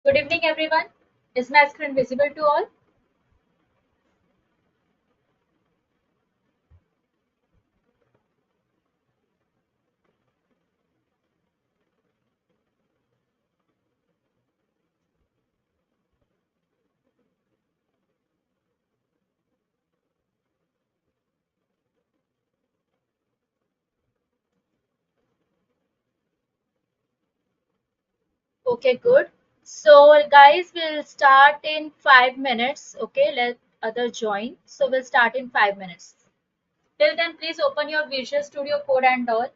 Good evening, everyone. Is my screen visible to all? Okay, good. So, guys, we'll start in 5 minutes. Okay, let other join. So, we'll start in 5 minutes. Till then, please open your Visual Studio Code and all.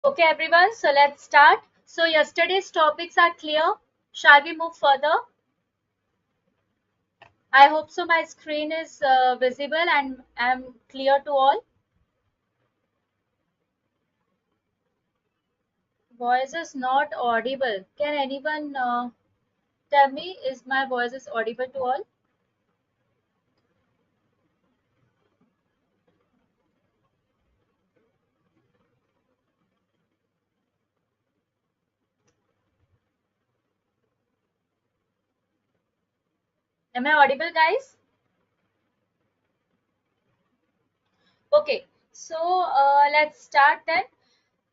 Okay, everyone. So, let's start. So, yesterday's topics are clear. Shall we move further? I hope so. My screen is visible and I'm clear to all. Voice is not audible. Can anyone tell me, is my voice is audible to all? Am I audible, guys? Okay, so let's start then.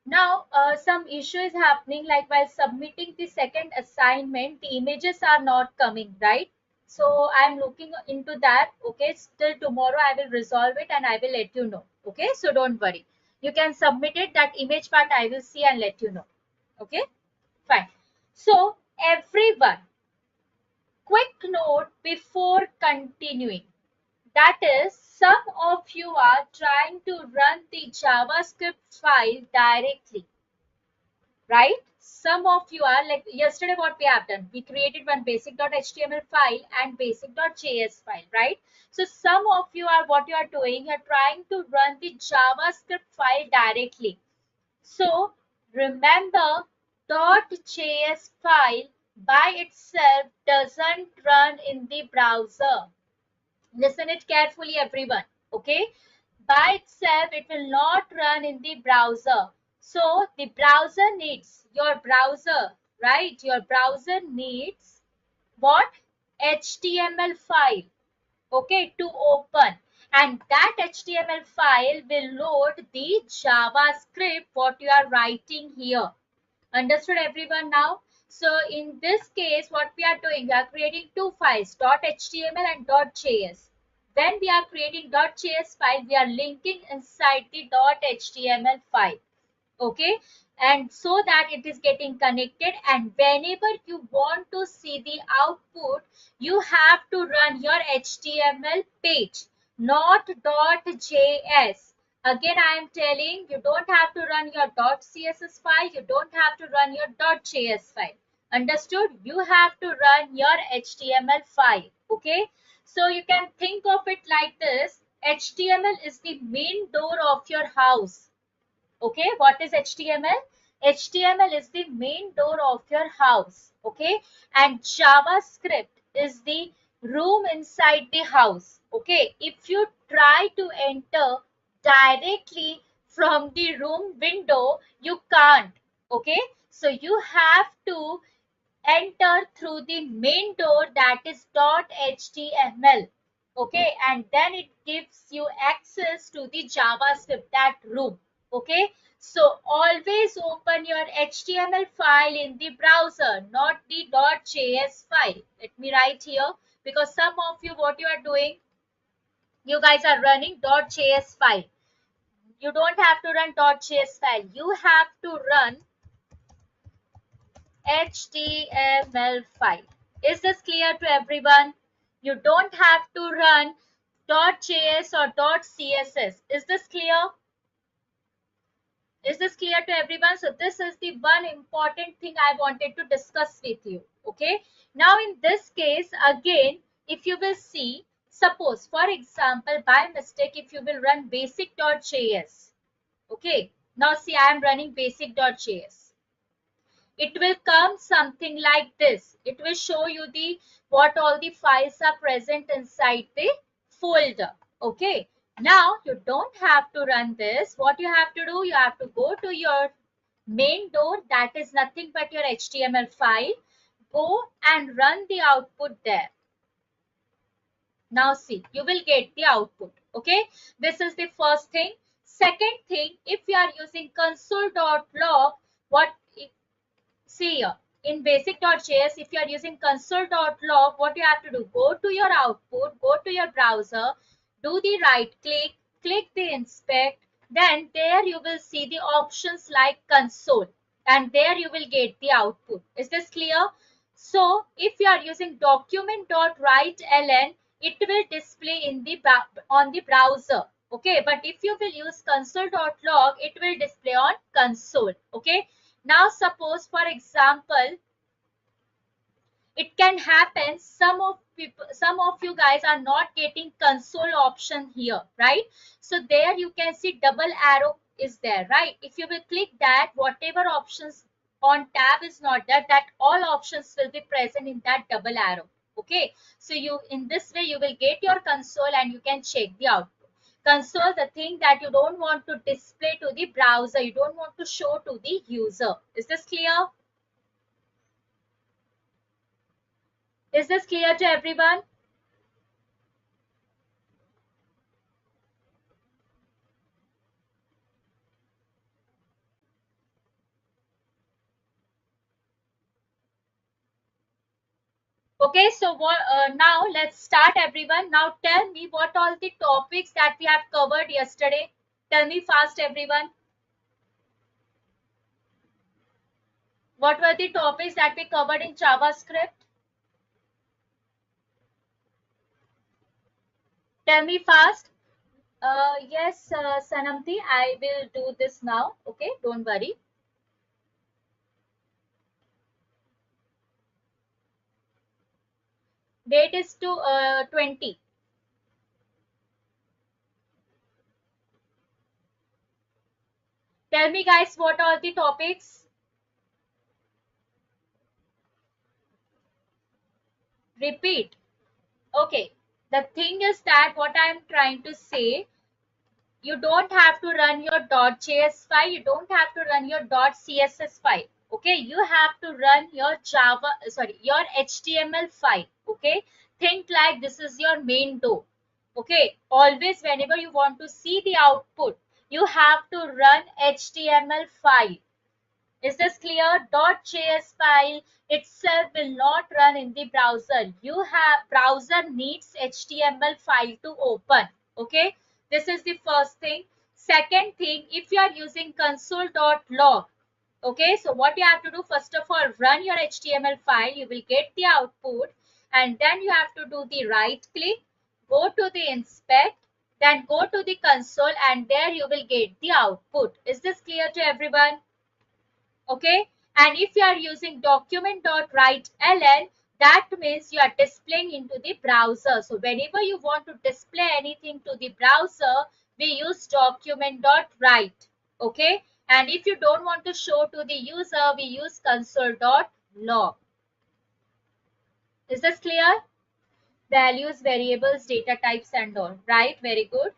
Now, some issue is happening, like while submitting the second assignment, the images are not coming, right? So I'm looking into that. Okay, till tomorrow I will resolve it and I will let you know. Okay, so don't worry. You can submit it. That image part I will see and let you know. Okay, fine. So everyone, quick note before continuing. That is, some of you are trying to run the JavaScript file directly, right? Some of you are like yesterday, what we have done, we created one basic.html file and basic.js file, right? So some of you are what you are doing, you're trying to run the JavaScript file directly. So remember, .js file by itself doesn't run in the browser. Listen it carefully, everyone. Okay, by itself it will not run in the browser. So the browser needs your browser, right? Your browser needs what? HTML file, okay, to open, and that HTML file will load the JavaScript what you are writing here. Understood, everyone? Now, So in this case, what we are doing, we are creating two files, .html and .js. When we are creating .js file, we are linking inside the .html file. Okay, and so that it is getting connected, and whenever you want to see the output, you have to run your HTML page, not .js. Again, I am telling you, don't have to run your .css file, you don't have to run your .js file. Understood? You have to run your HTML file. Okay, so you can think of it like this. HTML is the main door of your house. Okay, what is HTML? HTML is the main door of your house. Okay, and JavaScript is the room inside the house. Okay, if you try to enter directly from the room window, you can't. Okay, so you have to enter through the main door, that is .html. Okay, and then it gives you access to the JavaScript, that room. Okay, so always open your HTML file in the browser, not the .js file. Let me write here, because some of you, what you are doing, you guys are running .js file. You don't have to run .js file, you have to run HTML file. Is this clear to everyone? You don't have to run .js or .css. Is this clear? Is this clear to everyone? So this is the one important thing I wanted to discuss with you. Okay. Now in this case, again, if you will see, suppose for example, by mistake, if you will run basic.js. Okay. Now see, I am running basic.js. It will come something like this. It will show you the what all the files are present inside the folder. Okay, now you don't have to run this. What you have to do, you have to go to your main door, that is nothing but your HTML file. Go and run the output there. Now see, you will get the output. Okay, this is the first thing. Second thing, if you are using console.log, what see here, in basic.js, if you are using console.log, what you have to do, go to your output, go to your browser, do the right click, click the inspect, then there you will see the options like console, and there you will get the output. Is this clear? So if you are using document.writeln, it will display in the on the browser. Okay, but if you will use console.log, it will display on console. Okay, now suppose for example, it can happen some of you guys are not getting console option here, right? So there you can see double arrow is there, right? If you will click that, whatever options on tab is not there, that all options will be present in that double arrow. Okay, so you, in this way you will get your console and you can check the output. Console, the thing that you don't want to display to the browser, you don't want to show to the user. Is this clear? Is this clear to everyone? Okay, so what, now let's start everyone. Now tell me what all the topics that we have covered yesterday. Tell me fast everyone. What were the topics that we covered in JavaScript? Tell me fast. Yes, Sanamti, I will do this now. Okay, don't worry. Date is to 20. Tell me guys, what are the topics? Repeat. Okay, the thing is that what I am trying to say, you don't have to run your .js file, you don't have to run your .css file. Okay, you have to run your your HTML file. Okay, think like this is your main door. Okay, always whenever you want to see the output, you have to run HTML file. Is this clear? .js file itself will not run in the browser. Browser needs HTML file to open. Okay, this is the first thing. Second thing, if you are using console.log, okay, so what you have to do, first of all, run your HTML file, you will get the output, and then you have to do the right click, go to the inspect, then go to the console, and there you will get the output. Is this clear to everyone? Okay, and if you are using document.write.ll, that means you are displaying into the browser. So whenever you want to display anything to the browser, we use document.write. Okay, and if you don't want to show to the user, we use console.log. Is this clear? Values, variables, data types and all, right? Very good.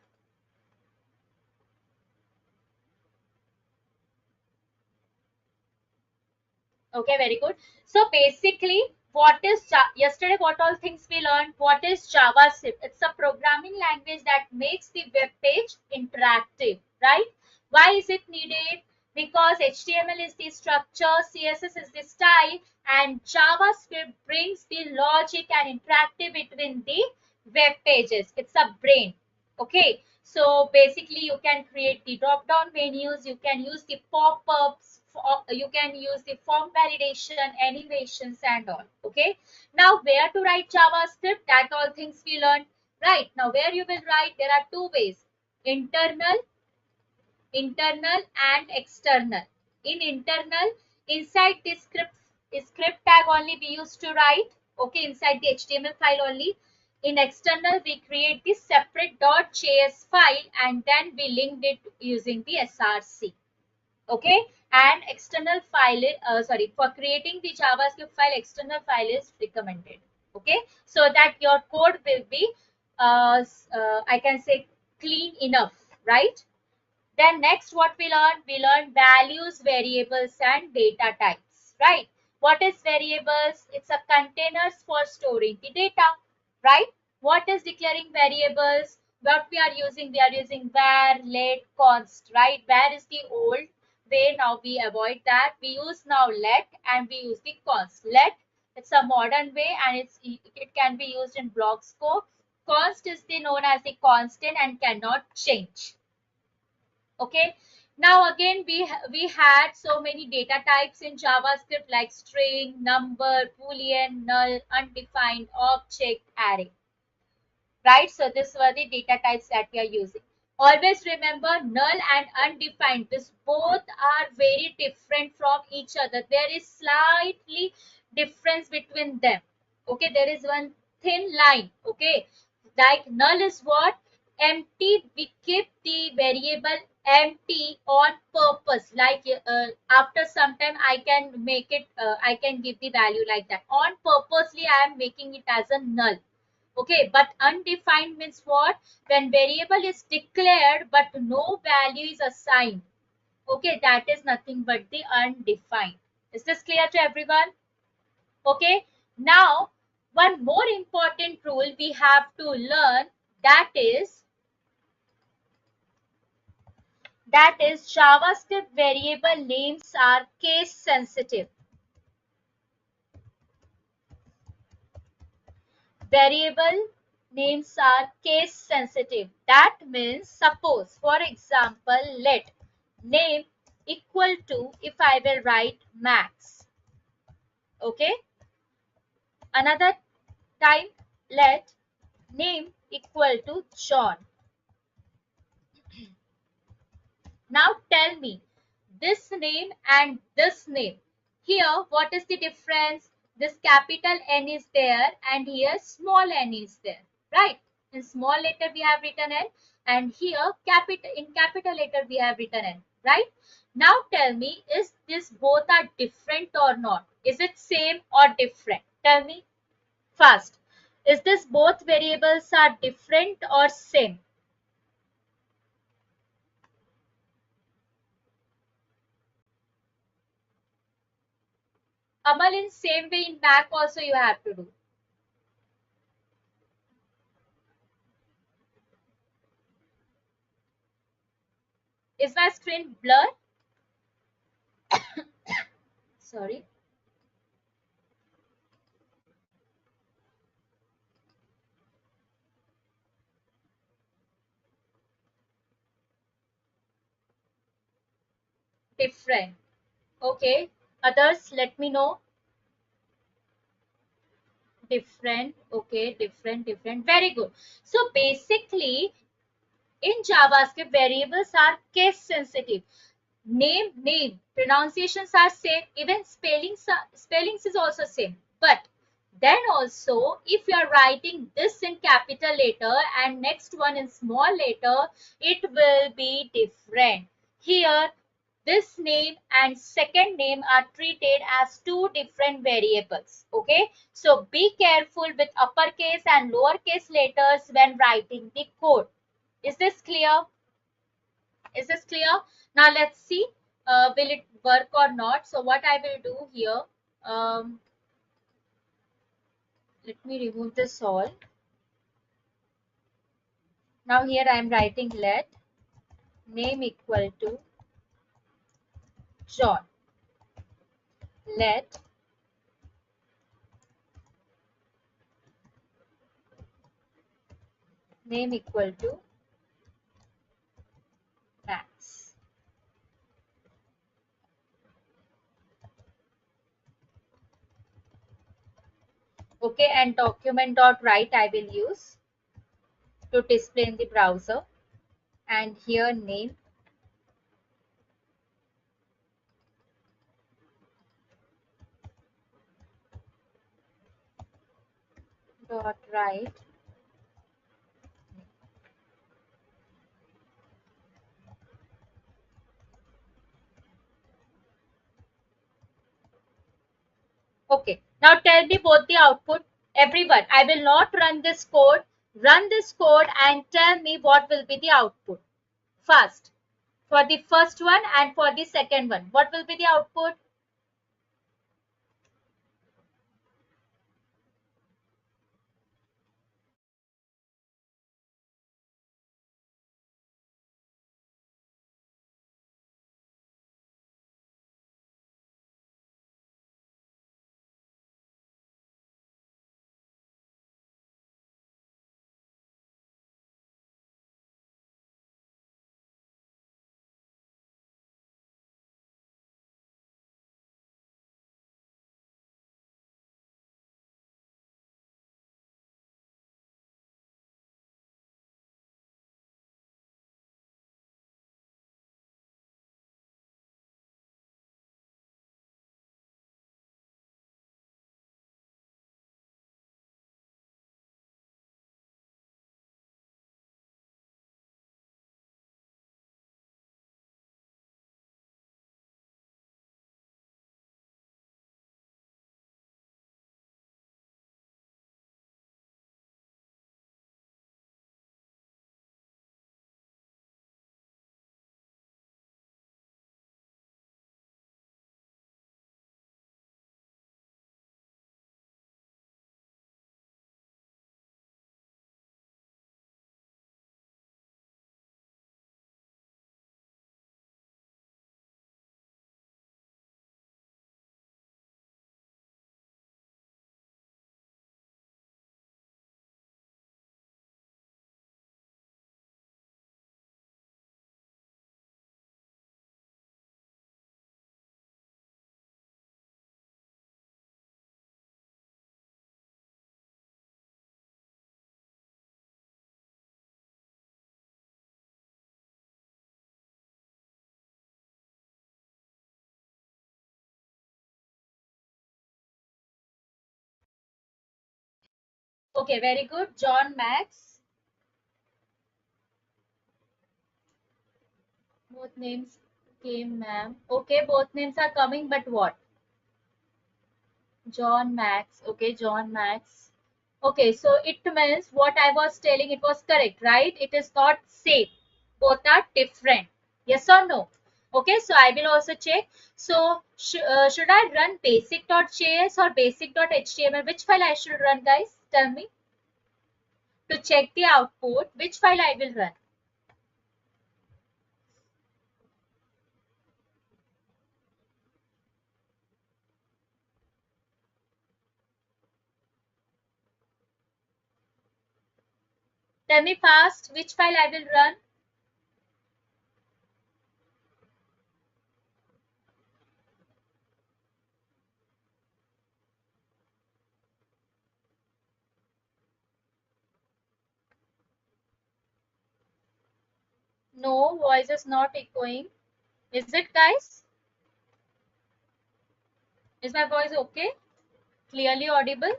Okay, very good. So basically, yesterday what all things we learned? What is JavaScript? It's a programming language that makes the web page interactive, right? Why is it needed? Because HTML is the structure, CSS is the style, and JavaScript brings the logic and interactive between the web pages. It's a brain. Okay, so basically you can create the drop down menus, you can use the pop-ups, you can use the form validation, animations and all. Okay, now where to write JavaScript? That all things we learned. Right, now where you will write, there are two ways: internal and external. In internal, inside the script tag only we used to write, okay, inside the HTML file only. In external, we create this separate .js file and then we linked it using the src. Okay, and external file, sorry, for creating the JavaScript file, external file is recommended. Okay, so that your code will be, I can say, clean enough, right? Then next what we learn? We learn values, variables and data types, right? What is variables? It's a containers for storing the data, right? What is declaring variables? What we are using? We are using var, let, const, right? Var is the old way. Now we avoid that. We use now let and we use the const. Let, it's a modern way and it can be used in block scope. Const is the known as the constant and cannot change. Okay, now again we had so many data types in JavaScript like string, number, boolean, null, undefined, object, array, right? So these were the data types that we are using. Always remember, null and undefined, this both are very different from each other. There is slightly difference between them. Okay, there is one thin line. Okay, like null is what? Empty. We keep the variable empty on purpose. Like after some time I can make it, I can give the value like that. On purposely I am making it as a null. Okay, but undefined means what? When variable is declared but no value is assigned. Okay, that is nothing but the undefined. Is this clear to everyone? Okay, now one more important rule we have to learn, that is JavaScript variable names are case sensitive. Variable names are case sensitive. That means, suppose for example, let name equal to, if I will write Max, okay, another time let name equal to John. Now tell me, this name and this name, here what is the difference? This capital N is there and here small n is there, right? In small letter we have written n and here in capital letter we have written n, right? Now tell me, is this both are different or not? Is it same or different? Tell me first. Is this both variables are different or same? Amal, in same way in Mac also you have to do. Is my screen blurred? Sorry. Different. Okay. Others, let me know. Different. Okay. Different. Very good. So basically, in JavaScript, variables are case sensitive. Name, pronunciations are same. Even spellings is also same. But then also, if you are writing this in capital letter and next one in small letter, it will be different. Here, this name and second name are treated as two different variables. Okay, so be careful with uppercase and lowercase letters when writing the code. Is this clear? Is this clear? Now let's see, will it work or not. So what I will do here, let me remove this all. Now here I am writing let name equal to John. Let name equal to Max. Okay, and document dot write I will use to display in the browser, and here name dot write. Okay, now tell me both the output. Everyone, I will not run this code. Run this code and tell me what will be the output. Fast. For the first one and for the second one, what will be the output? Okay, very good. John Max. Both names came, ma'am. Okay, both names are coming, but what? John Max. Okay, John Max. Okay, so it means what I was telling, it was correct, right? It is not same. Both are different. Yes or no? Okay, so I will also check. So should I run basic.js or basic.html? Which file I should run, guys? Tell me. To check the output, which file I will run? Tell me fast which file I will run. No, voice is not echoing. Is it, guys? Is my voice okay? Clearly audible?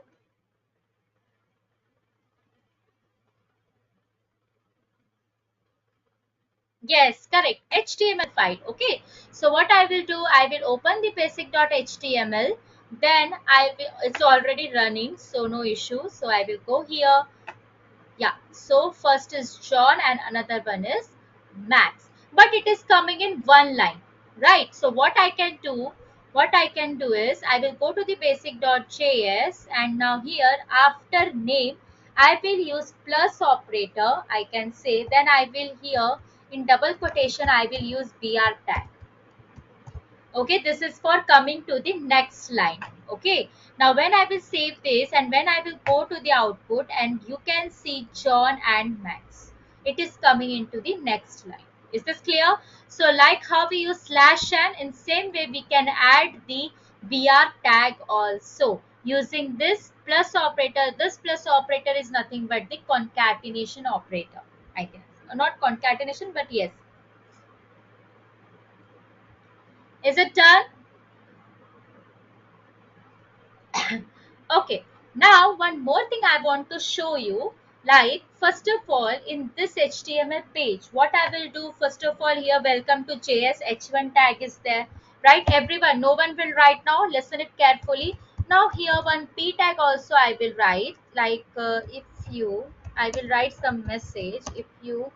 Yes, correct. HTML file. Okay. So what I will do, I will open the basic.html. Then I will, it's already running, so no issue. So I will go here. Yeah, so first is John and another one is Max, but it is coming in one line, right? So what I can do is I will go to the basic.js, and now here after name I will use plus operator. I can say, then I will here in double quotation I will use br tag. Okay, this is for coming to the next line. Okay, now when I will save this and when I will go to the output, and you can see John and Max, it is coming into the next line. Is this clear? So like how we use slash n, in same way we can add the br tag also using this plus operator. This plus operator is nothing but the concatenation operator, I guess. Not concatenation, but yes. Is it done? Okay, now one more thing I want to show you. Like, first of all, in this HTML page, what I will do, first of all, here, welcome to JS, H1 tag is there, right? Everyone, no one will write now, listen it carefully. Now, here, one P tag also I will write, like, if you, I will write some message, if you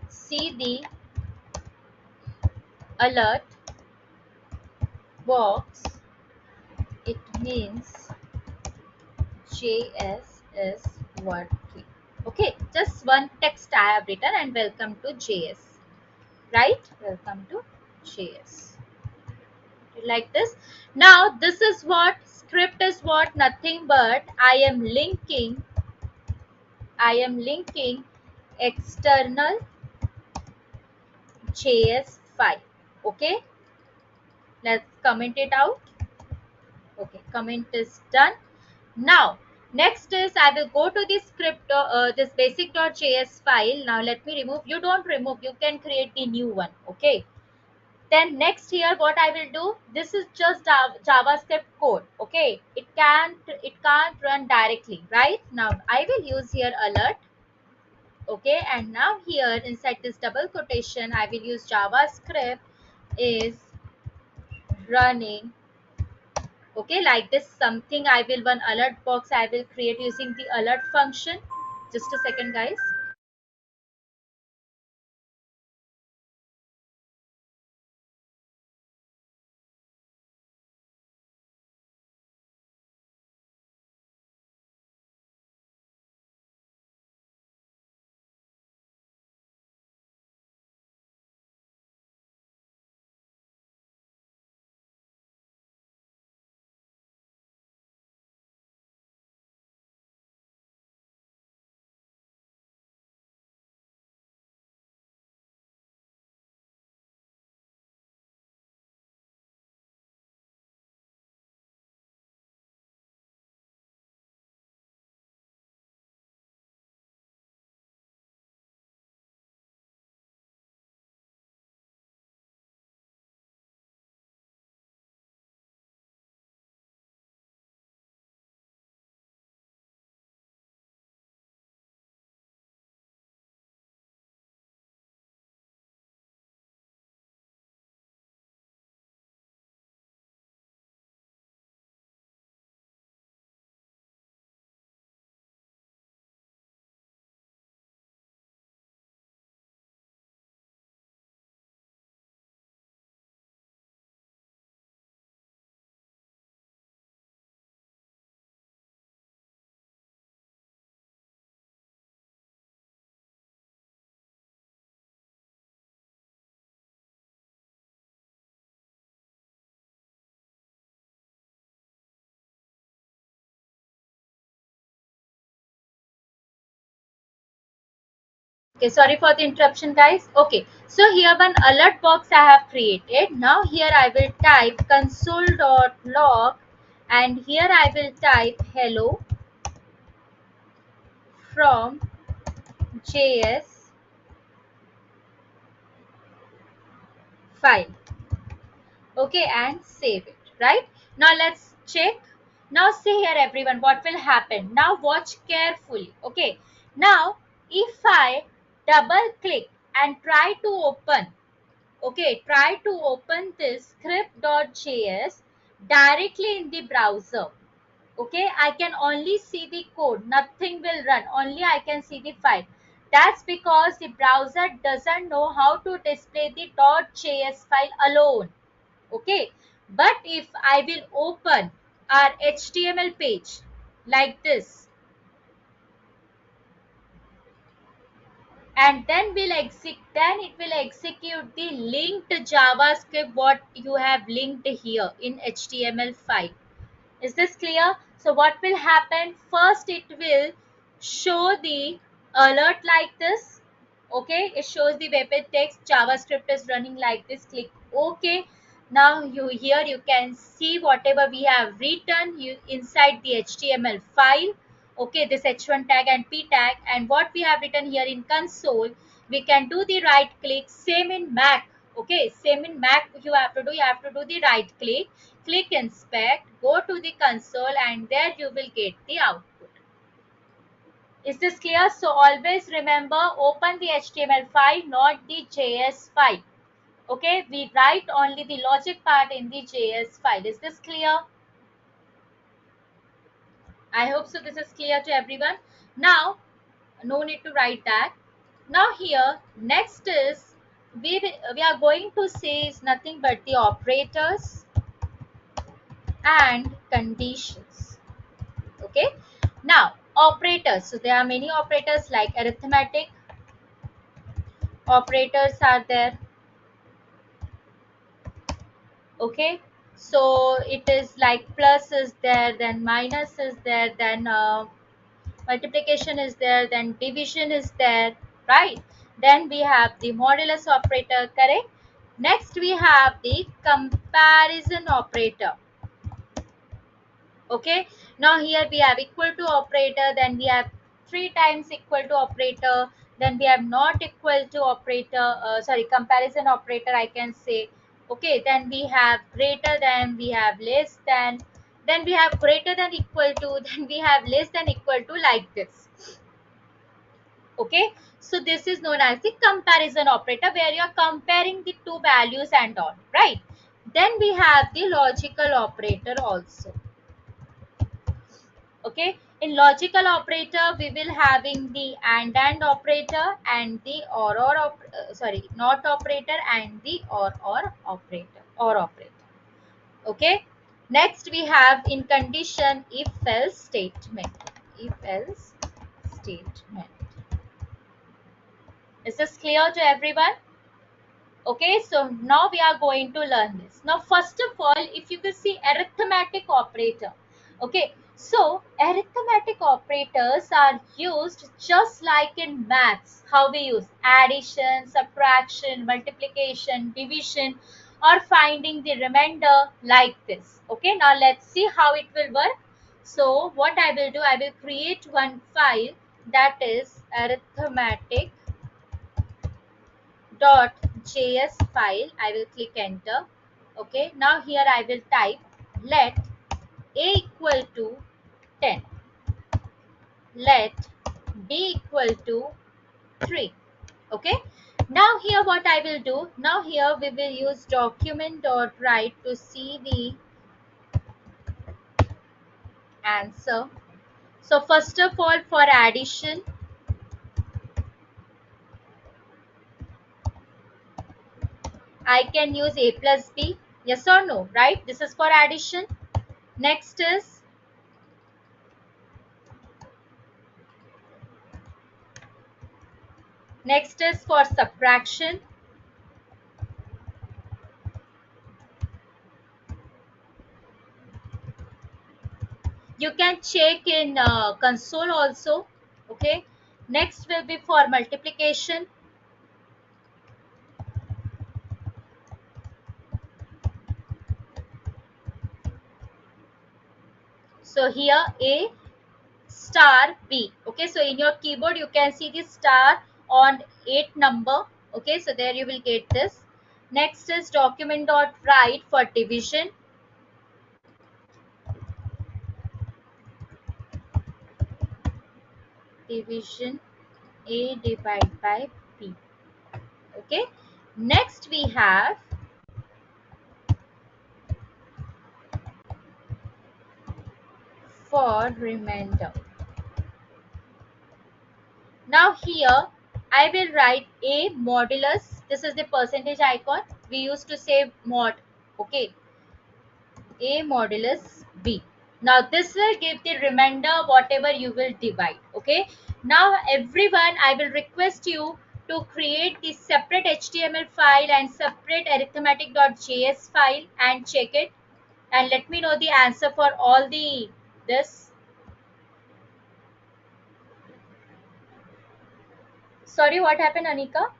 see the alert box, it means JS is working. Okay, just one text I have written, and welcome to JS. Right? Welcome to JS. Like this. Now, this is what script is what, nothing but I am linking external JS file. Okay, let's comment it out. Okay, comment is done. Now, next is I will go to this script, this basic.js file. Now, let me remove. You don't remove. You can create the new one. Okay. Then next here, what I will do. This is just JavaScript code. Okay. It can't run directly, right? Now, I will use here alert. Okay. And now here inside this double quotation, I will use JavaScript is running. Okay, like this something I will, one alert box I will create using the alert function. Just a second, guys. Okay, sorry for the interruption, guys. Okay, so here one alert box I have created. Now here I will type console.log and here I will type hello from JS file. Okay, and save it. Right now let's check. Now see here everyone what will happen. Now watch carefully. Okay, now if I double click and try to open, okay, try to open this script.js directly in the browser. Okay, I can only see the code, nothing will run, only I can see the file. That's because the browser doesn't know how to display the .js file alone. Okay, but if I will open our HTML page like this and then it will execute the linked JavaScript what you have linked here in HTML file. Is this clear? So what will happen? First it will show the alert like this. Okay, it shows the web page text JavaScript is running like this. Click OK. Now you can see whatever we have written inside the HTML file. Okay, this h1 tag and p tag, and what we have written here in console, we can do the right click. Same in Mac. Okay, same in Mac you have to do the right click, click inspect, go to the console, and there you will get the output. Is this clear? So always remember, open the HTML file, not the JS file. Okay, we write only the logic part in the JS file. Is this clear? I hope so this is clear to everyone. Now no need to write that. Now here next is we are going to say is nothing but the operators and conditions. Okay, now operators, so there are many operators like arithmetic operators are there. Okay, so it is like plus is there, then minus is there, then multiplication is there, then division is there, right? Then we have the modulus operator, correct? Next we have the comparison operator. Okay, now here we have equal to operator, then we have 3 times equal to operator, then we have not equal to operator, sorry, comparison operator I can say. Okay, then we have greater than, we have less than, then we have greater than equal to, then we have less than equal to, like this. Okay, so this is known as the comparison operator where you are comparing the two values and all, right? Then we have the logical operator also. Okay, in logical operator we will having the and operator and the sorry, not operator and the or operator or operator. Okay, next we have in condition if else statement. If else statement. Is this clear to everyone? Okay, so now we are going to learn this. Now first of all, if you can see arithmetic operator. Okay, so arithmetic operators are used just like in maths, how we use addition, subtraction, multiplication, division, or finding the remainder like this. Okay, now let's see how it will work. So what I will do, I will create one file, that is arithmetic .js file. I will click enter. Okay, now here I will type let a equal to 10, let b equal to 3. Okay, now here what I will do, now here we will use document.write to see the answer. So first of all, for addition, I can use a plus b, yes or no, right? This is for addition. Next is for subtraction. You can check in console also. Okay, Next will be for multiplication. So here A star B. Okay, so in your keyboard you can see the star on 8 number. Okay, so there you will get this. Next is document dot write for division. Division A divided by B. Okay, next we have for remainder. Now here I will write A modulus. This is the percentage icon. We used to say mod. Okay, A modulus B. Now this will give the remainder whatever you will divide. Okay. Now everyone, I will request you to create the separate HTML file and separate arithmetic.js file and check it and let me know the answer for all the this. Sorry, what happened, Anika?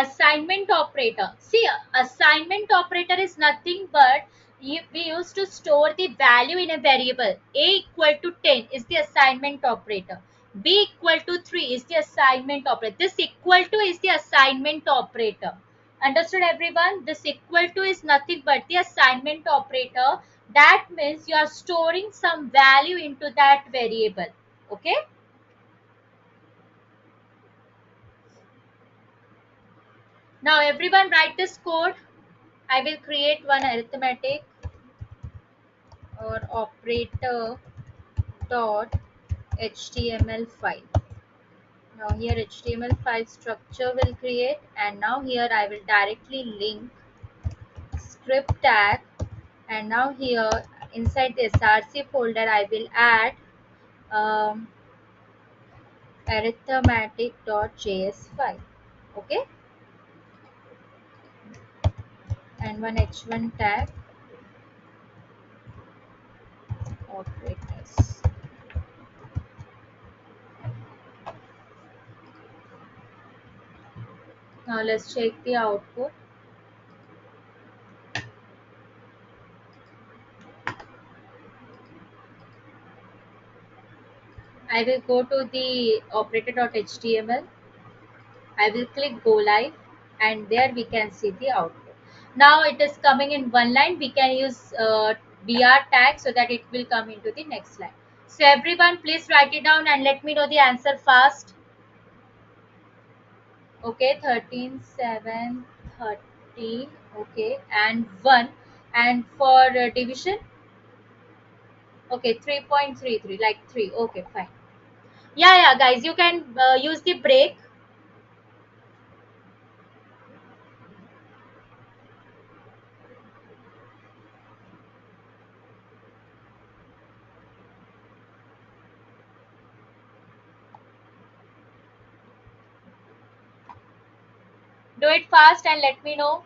Assignment operator. See, assignment operator is nothing but we used to store the value in a variable. A equal to 10 is the assignment operator. B equal to 3 is the assignment operator. This equal to is the assignment operator. Understood everyone? This equal to is nothing but the assignment operator. That means you are storing some value into that variable. Okay. Now everyone write this code. I will create one arithmetic or operator dot html file. Now here HTML file structure will create, and now here I will directly link script tag, and now here inside the src folder I will add um, arithmetic.js file. Okay, and one h1 tag operators. Now let's check the output. I will go to the operator.html. I will click go live, and there we can see the output. Now it is coming in one line. We can use BR tag so that it will come into the next line. So everyone please write it down and let me know the answer fast. Okay, 13, 7, 30. Okay, and 1. And for division, okay, 3.33, like 3. Okay, fine. Yeah, guys, you can use the break. Do it fast and let me know.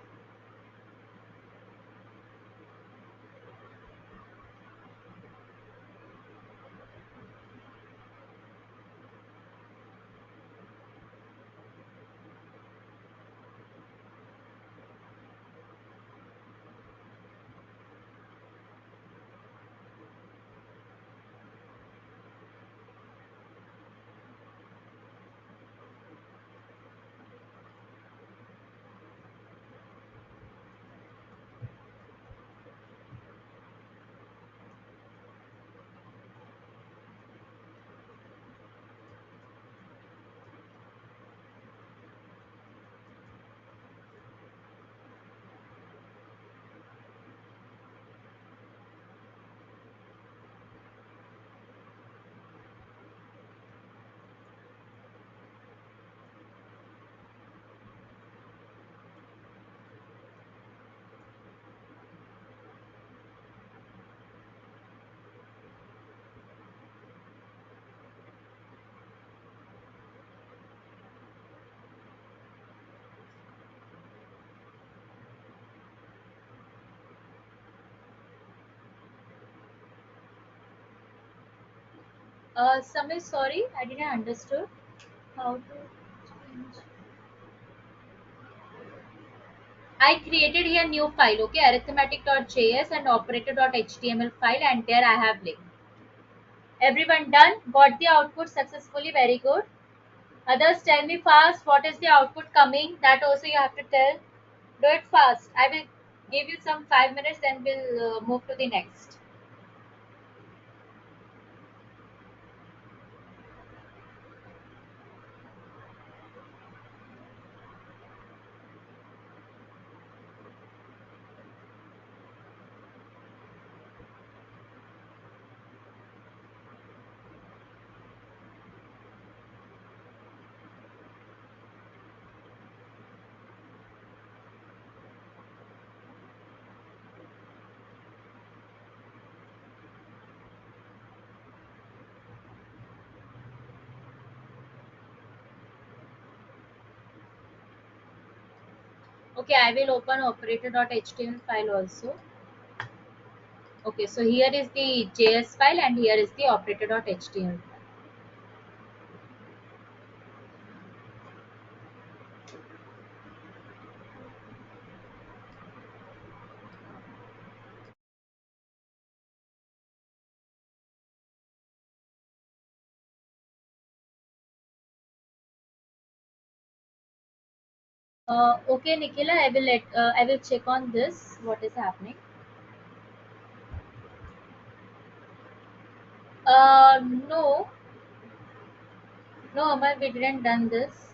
Samir, sorry, I didn't understood how to change. I created here new file, okay, arithmetic.js and operator.html file, and there I have link. Everyone done? Got the output successfully? Very good. Others, tell me fast. What is the output coming? That also you have to tell. Do it fast. I will give you some 5 minutes, then we'll move to the next. Okay, I will open operator.html file also. Okay, so here is the JS file and here is the operator.html. Okay, Nikhila, I will check on this. What is happening? No, no, Amar, we didn't done this.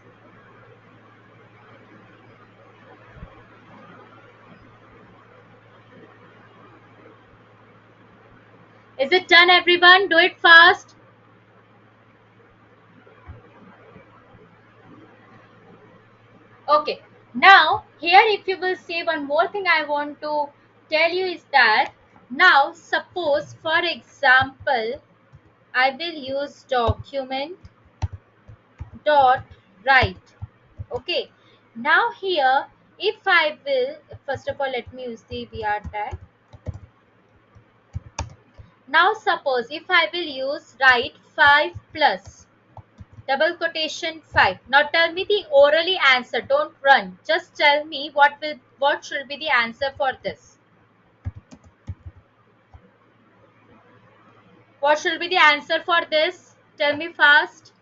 Is it done, everyone? Do it fast. Okay. Now, here if you will see, one more thing I want to tell you is that now suppose for example I will use document dot write. Okay. Now here if I will, first of all let me use the VR tag. Now suppose if I will use write 5 plus double quotation 5. Now tell me the orally answer. Don't run. Just tell me what should be the answer for this. What should be the answer for this? Tell me fast.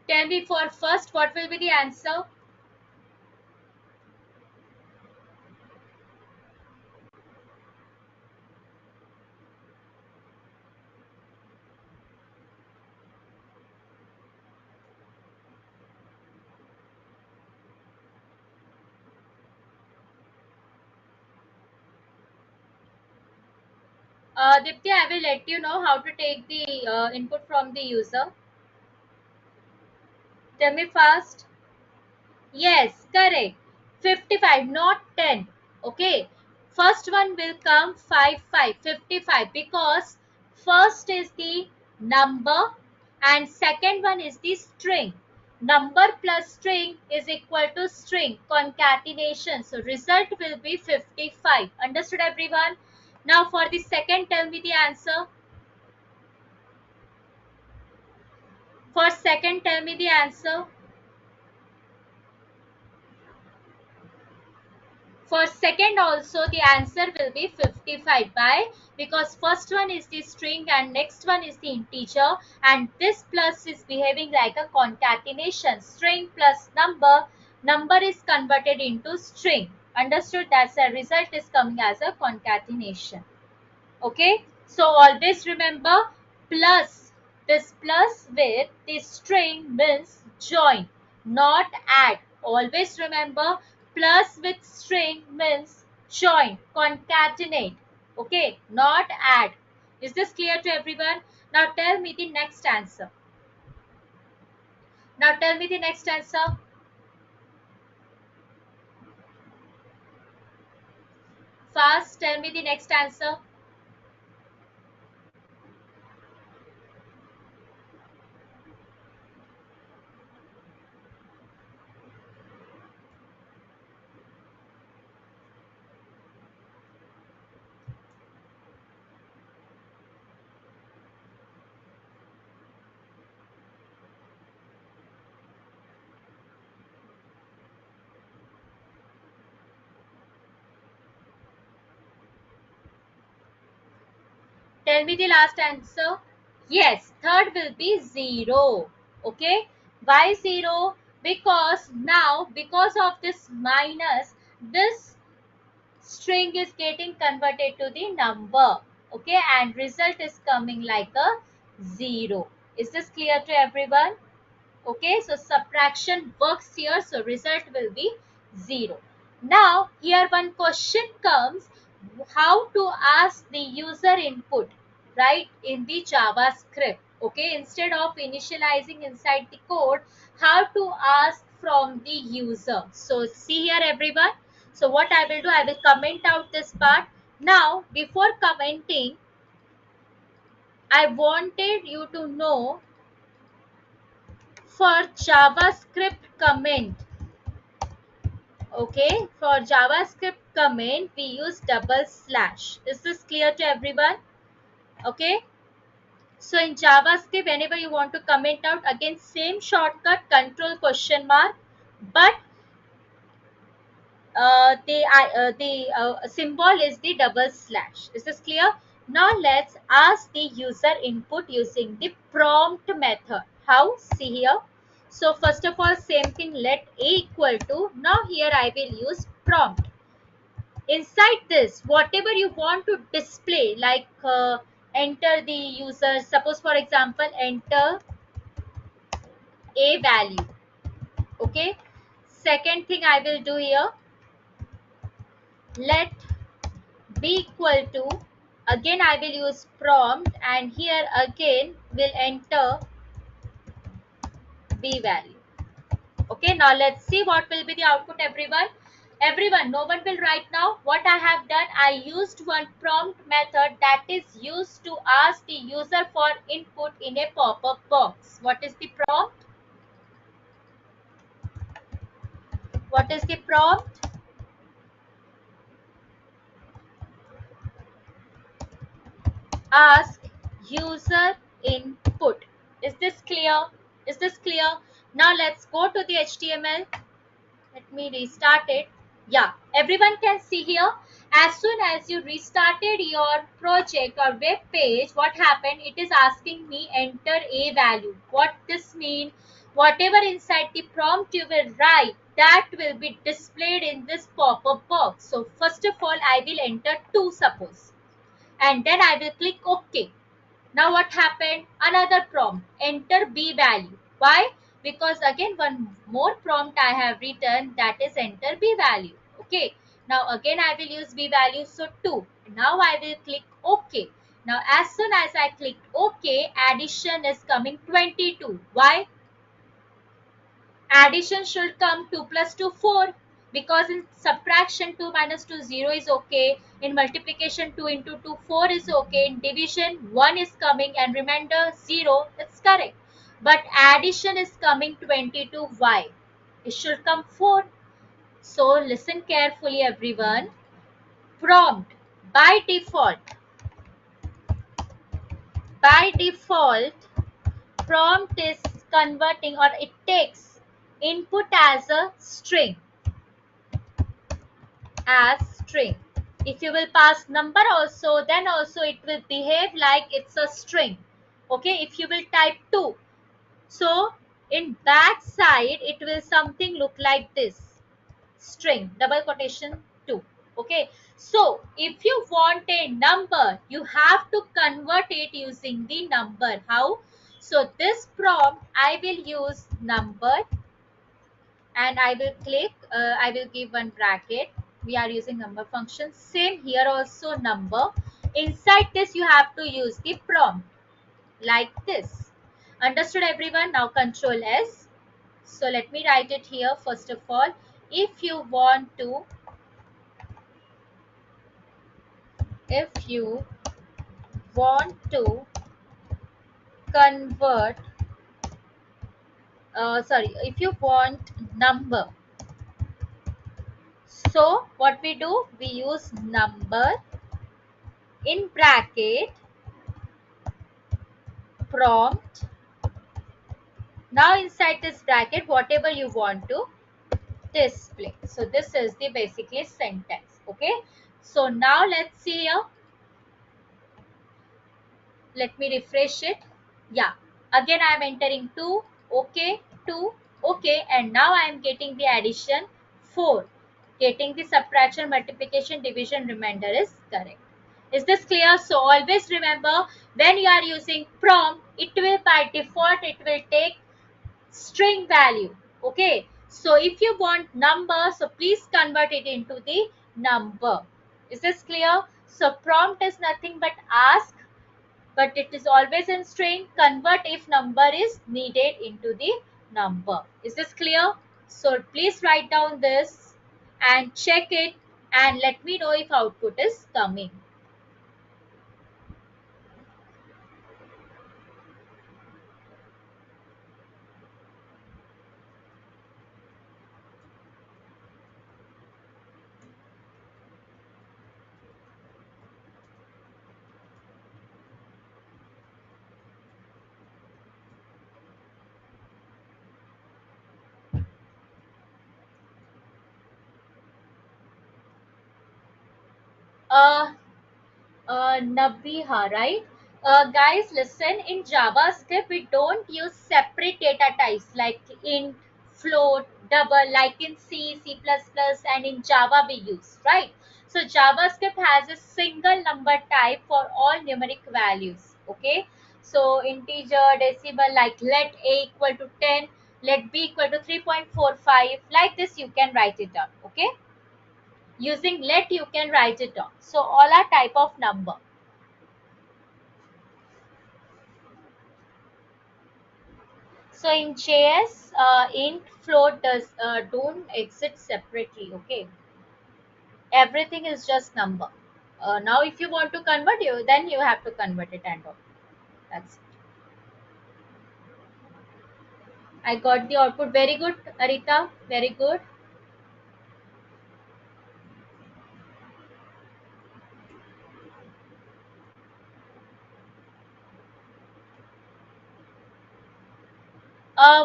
Tell me for first what will be the answer? Dipti, I will let you know how to take the input from the user. Tell me fast. Yes, correct. 55, not 10. Okay. First one will come 55 because first is the number and second one is the string. Number plus string is equal to string concatenation. So result will be 55. Understood, everyone? Now for the second, tell me the answer. For second, tell me the answer. For second also the answer will be 55 by because first one is the string and next one is the integer and this plus is behaving like a concatenation. String plus number is converted into string. Understood? That's the result is coming as a concatenation. Okay, so always remember plus, this plus with this string means join, not add. Always remember plus with string means join, concatenate. Okay, not add. Is this clear to everyone? Now tell me the next answer. Now tell me the next answer. Fast, tell me the next answer. Tell me the last answer. Yes, third will be 0. Okay. Why 0? Because now, because of this minus, this string is getting converted to the number. Okay. And result is coming like a 0. Is this clear to everyone? Okay, so subtraction works here, so result will be 0. Now here one question comes, how to ask the user input, right, in the JavaScript. Okay, instead of initializing inside the code, how to ask from the user. So see here everyone, so what I will do, I will comment out this part. Now before commenting, I wanted you to know, for JavaScript comment, okay, for JavaScript comment we use double slash. Is this clear to everyone? Okay, so in JavaScript whenever you want to comment out, again same shortcut, control question mark, but the symbol is the double slash. Is this clear? Now let's ask the user input using the prompt method. How? See here. So first of all, same thing, let a equal to, now here I will use prompt. Inside this, whatever you want to display, like enter the user, suppose for example enter a value. Okay, second thing I will do here, let b equal to, again I will use prompt, and here again will enter b value. Okay, now let's see what will be the output, everyone. Everyone, no one will write now. What I have done, I used one prompt method that is used to ask the user for input in a pop-up box. What is the prompt? What is the prompt? Ask user input. Is this clear? Is this clear? Now let's go to the HTML. Let me restart it. Yeah, everyone can see here. As soon as you restarted your project or web page, what happened? It is asking me enter a value. What this mean? Whatever inside the prompt you will write, that will be displayed in this pop-up box. So first of all, I will enter 2, suppose, and then I will click OK. Now what happened? Another prompt, enter b value. Why? Because again one more prompt I have written, that is enter b value. Okay. Now again I will use b value, so 2. Now I will click OK. Now as soon as I clicked OK, addition is coming 22. Why? Addition should come 2 plus 2 4, because in subtraction 2 minus 2 0 is okay, in multiplication 2 into 2 4 is okay, in division 1 is coming and remainder 0, it's correct. But addition is coming 22. Why? It should come 4. So listen carefully everyone. Prompt by default prompt is converting, or it takes input as a string. If you will pass number also, then also it will behave like it's a string. Okay, if you will type 2, so in back side it will something look like this, string double quotation 2. Okay, so if you want a number, you have to convert it using the number. How? So this prompt I will use number, and I will click, I will give one bracket. We are using number function. Same here also number. Inside this you have to use the prompt like this. Understood everyone? Now Control S. So let me write it here first of all. If you want to if you want to convert if you want number, so what we do, we use number in bracket prompt. Now inside this bracket whatever you want to display. So this is the basically sentence. Okay, so now let's see here. Let me refresh it. Yeah, again I am entering 2. Okay, 2. Okay, and now I am getting the addition 4. Getting the subtraction, multiplication, division, remainder is correct. Is this clear? So always remember, when you are using prompt, it will by default it will take string value. Okay, so if you want number, so please convert it into the number. Is this clear? So prompt is nothing but ask, but it is always in string. Convert if number is needed into the number. Is this clear? So please write down this and check it and let me know if output is coming. Uh, Nabiha, right? Guys, listen, in JavaScript, we don't use separate data types like int, float, double, like in C, C++, and in Java we use, right? So JavaScript has a single number type for all numeric values, okay? So integer, decimal, like let a equal to 10, let b equal to 3.45, like this you can write it down, okay? Using let you can write it down. So all are type of number. So in JS, int float does don't exist separately. Okay, everything is just number. Now, if you want to convert you, then you have to convert it and all. That's it. I got the output. Very good, Arita. Very good.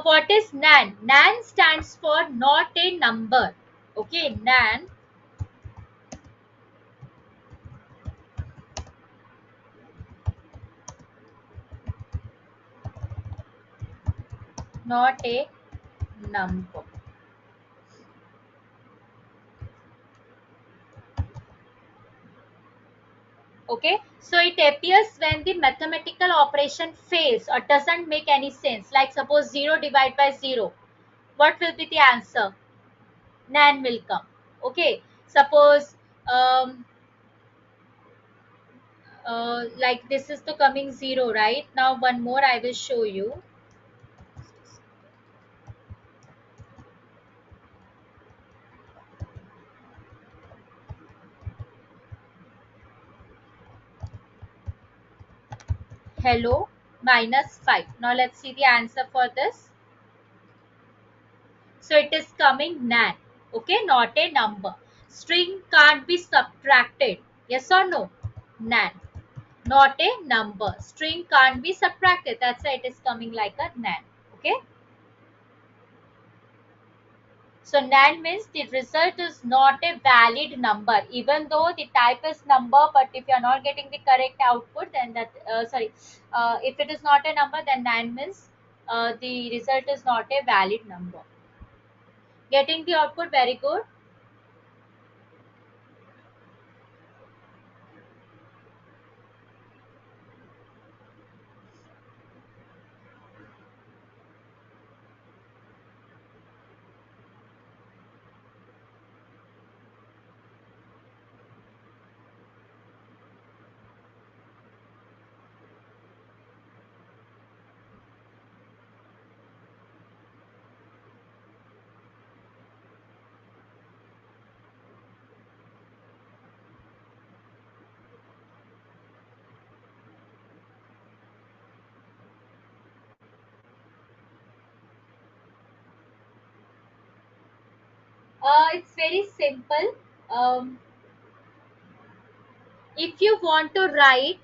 What is NaN? NaN stands for not a number. Okay, NaN, not a number. Okay, so it appears when the mathematical operation fails or doesn't make any sense. Like suppose 0 divided by 0. What will be the answer? NaN will come. Okay, suppose um, like this is the coming 0, right? Now one more I will show you. Hello minus 5. Now let's see the answer for this. So it is coming NaN. Okay, not a number. String can't be subtracted. Yes or no? NaN. Not a number. String can't be subtracted. That's why it is coming like a NaN. Okay. So NaN means the result is not a valid number, even though the type is number. But if you are not getting the correct output, then that if it is not a number, then NaN means the result is not a valid number. Getting the output, very good. It's very simple. Um, if you want to write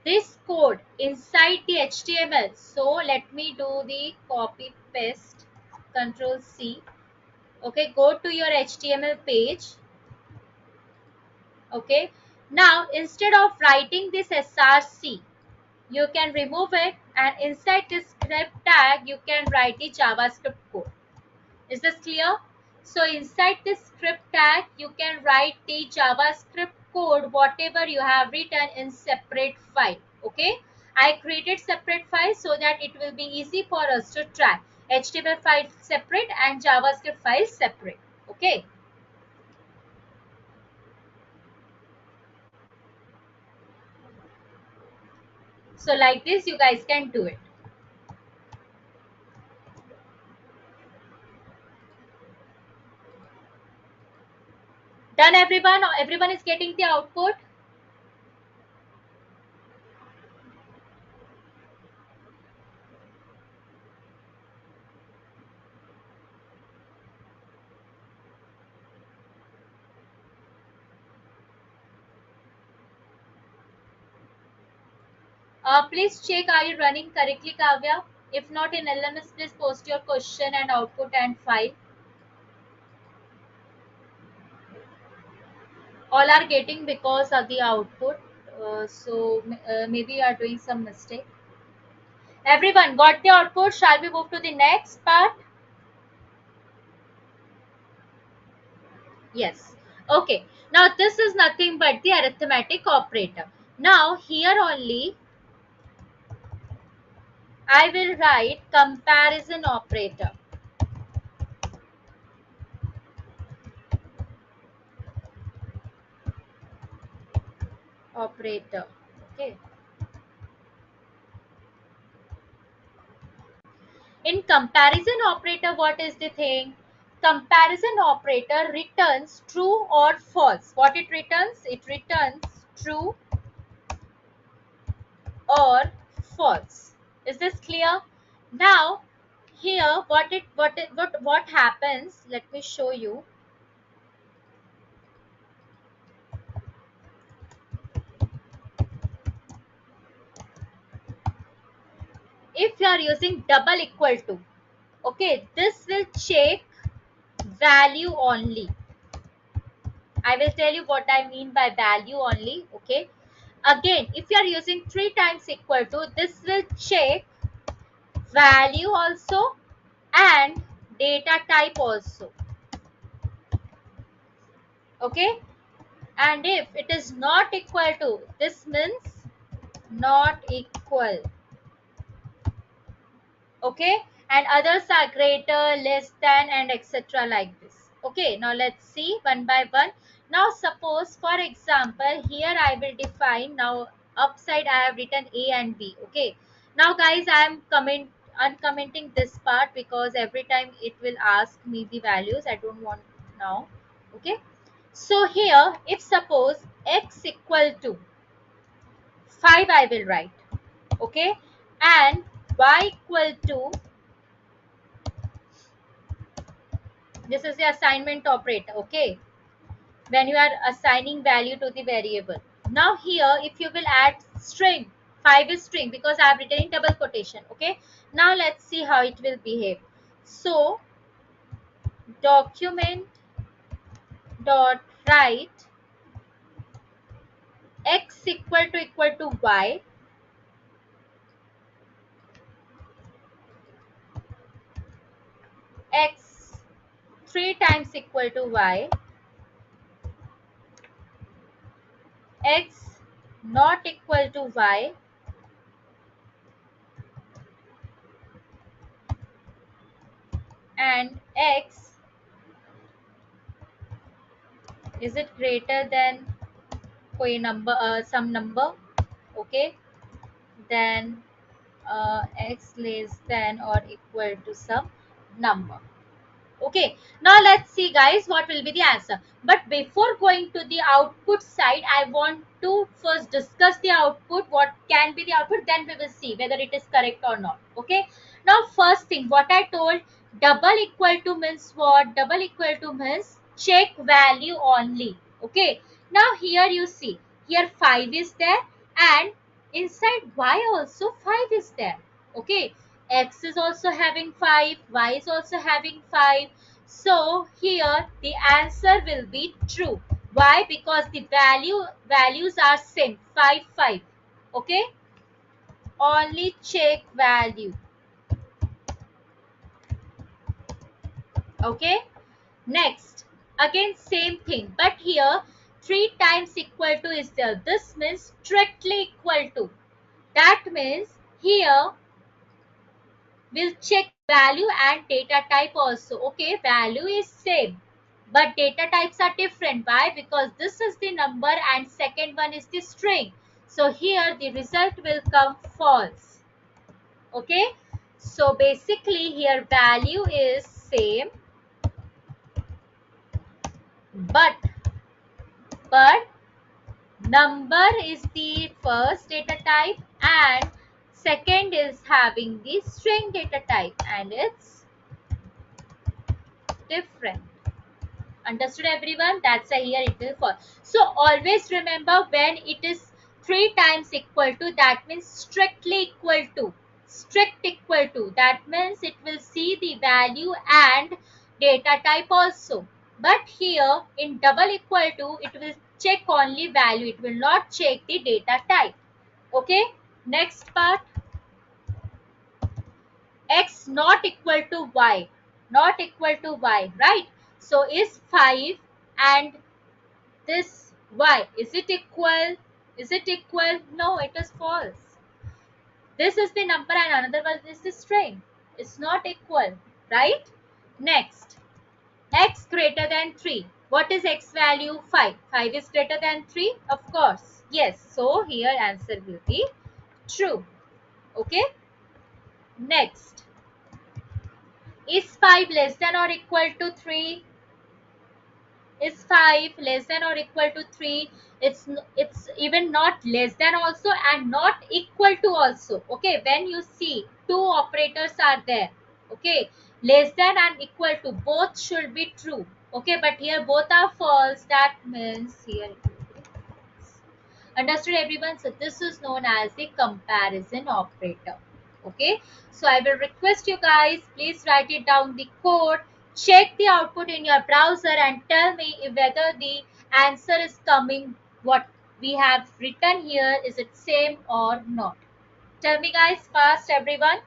this code inside the HTML, so let me do the copy paste, Control C. Okay, go to your HTML page. Okay, now instead of writing this src, you can remove it, and inside this script tag you can write the JavaScript code. Is this clear? So inside this script tag you can write the JavaScript code whatever you have written in separate file. Okay, I created separate file so that it will be easy for us to track. HTML file separate and JavaScript file separate. Okay, so like this you guys can do it. Done everyone? Everyone is getting the output? Please check, are you running correctly, Kavya? If not, in LMS, please post your question and output and file. All are getting because of the output. Maybe you are doing some mistake. Everyone got the output. Shall we move to the next part? Yes. Okay. Now this is nothing but the arithmetic operator. Now here only I will write comparison operator. Operator. Okay. In comparison operator, what is the thing? Comparison operator returns true or false. What it returns? It returns true or false. Is this clear? Now, here what happens? Let me show you. If you are using double equal to, okay, this will check value only. I will tell you what I mean by value only. Okay. Again, if you are using 3 times equal to, this will check value also and data type also. Okay. And if it is not equal to, this means not equal. Okay. And others are greater, less than, and etc. like this. Okay. Now let's see one by one. Now suppose, for example, here I will define, now upside I have written A and B. Okay. Now guys, I am uncommenting this part because every time it will ask me the values. I don't want now. Okay. So here, if suppose x equal to 5, I will write. Okay. And y equal to, this is the assignment operator. Okay. When you are assigning value to the variable. Now here, if you will add string, 5 is string because I have written in double quotation. Okay. Now let's see how it will behave. So document dot write x equal to y, x 3 times equal to y, x not equal to y, and x is it greater than koi number, some number. Okay. Then x less than or equal to some number. Okay, now let's see guys what will be the answer. But before going to the output side, I want to first discuss the output, what can be the output, then we will see whether it is correct or not. Okay, now first thing what I told, Double equal to means what? Double equal to means check value only. Okay. Now here you see, here 5 is there and inside y also 5 is there. Okay. X is also having 5, y is also having 5. So here the answer will be true. Why? Because the values are same, 5, 5. Okay. Only check value. Okay. Next, again same thing, but here 3 times equal to is there. This means strictly equal to. That means here we'll check value and data type also. Okay, value is same, but data types are different. Why? Because this is the number and second one is the string. So here the result will come false. Okay, so basically here value is same, but number is the first data type and second is having the string data type and it's different. Understood everyone? That's a here it will fall. So always remember when it is 3 times equal to, that means strictly equal to. Strict equal to. That means it will see the value and data type also. But here in double equal to, it will check only value. It will not check the data type. Okay. Next part. X not equal to y. Not equal to y. Right. So is 5 and this y, is it equal? Is it equal? No, it is false. This is the number and another one is the string. It's not equal, right? Next, x greater than 3. What is x value? 5. 5 is greater than 3? Of course. Yes. So here answer will be true. Okay. Next, is 5 less than or equal to 3? Is 5 less than or equal to 3? It's even not less than also and not equal to also. Okay, when you see two operators are there, okay, less than and equal to, both should be true. Okay, but here both are false. That means here it will be false. Understood everyone? So this is known as the comparison operator. Okay, so I will request you guys, please write it down the code, check the output in your browser and tell me if whether the answer is coming what we have written here, is it same or not. Tell me guys fast everyone.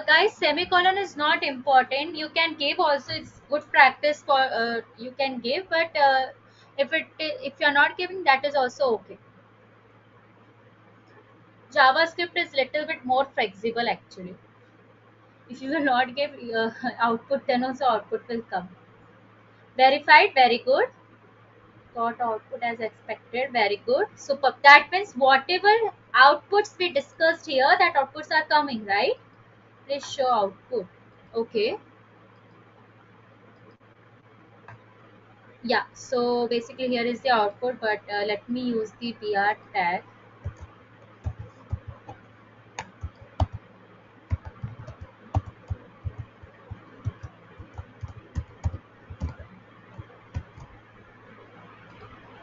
Guys, semicolon is not important. You can give also. It's good practice for you can give, but if you're not giving, that is also okay. JavaScript is little bit more flexible actually. If you will not give output, then also output will come. Verified, very good. Got output as expected, very good. Super. That means whatever outputs we discussed here, that outputs are coming, right? Please show output. Okay. Yeah. So basically here is the output, but let me use the br tag.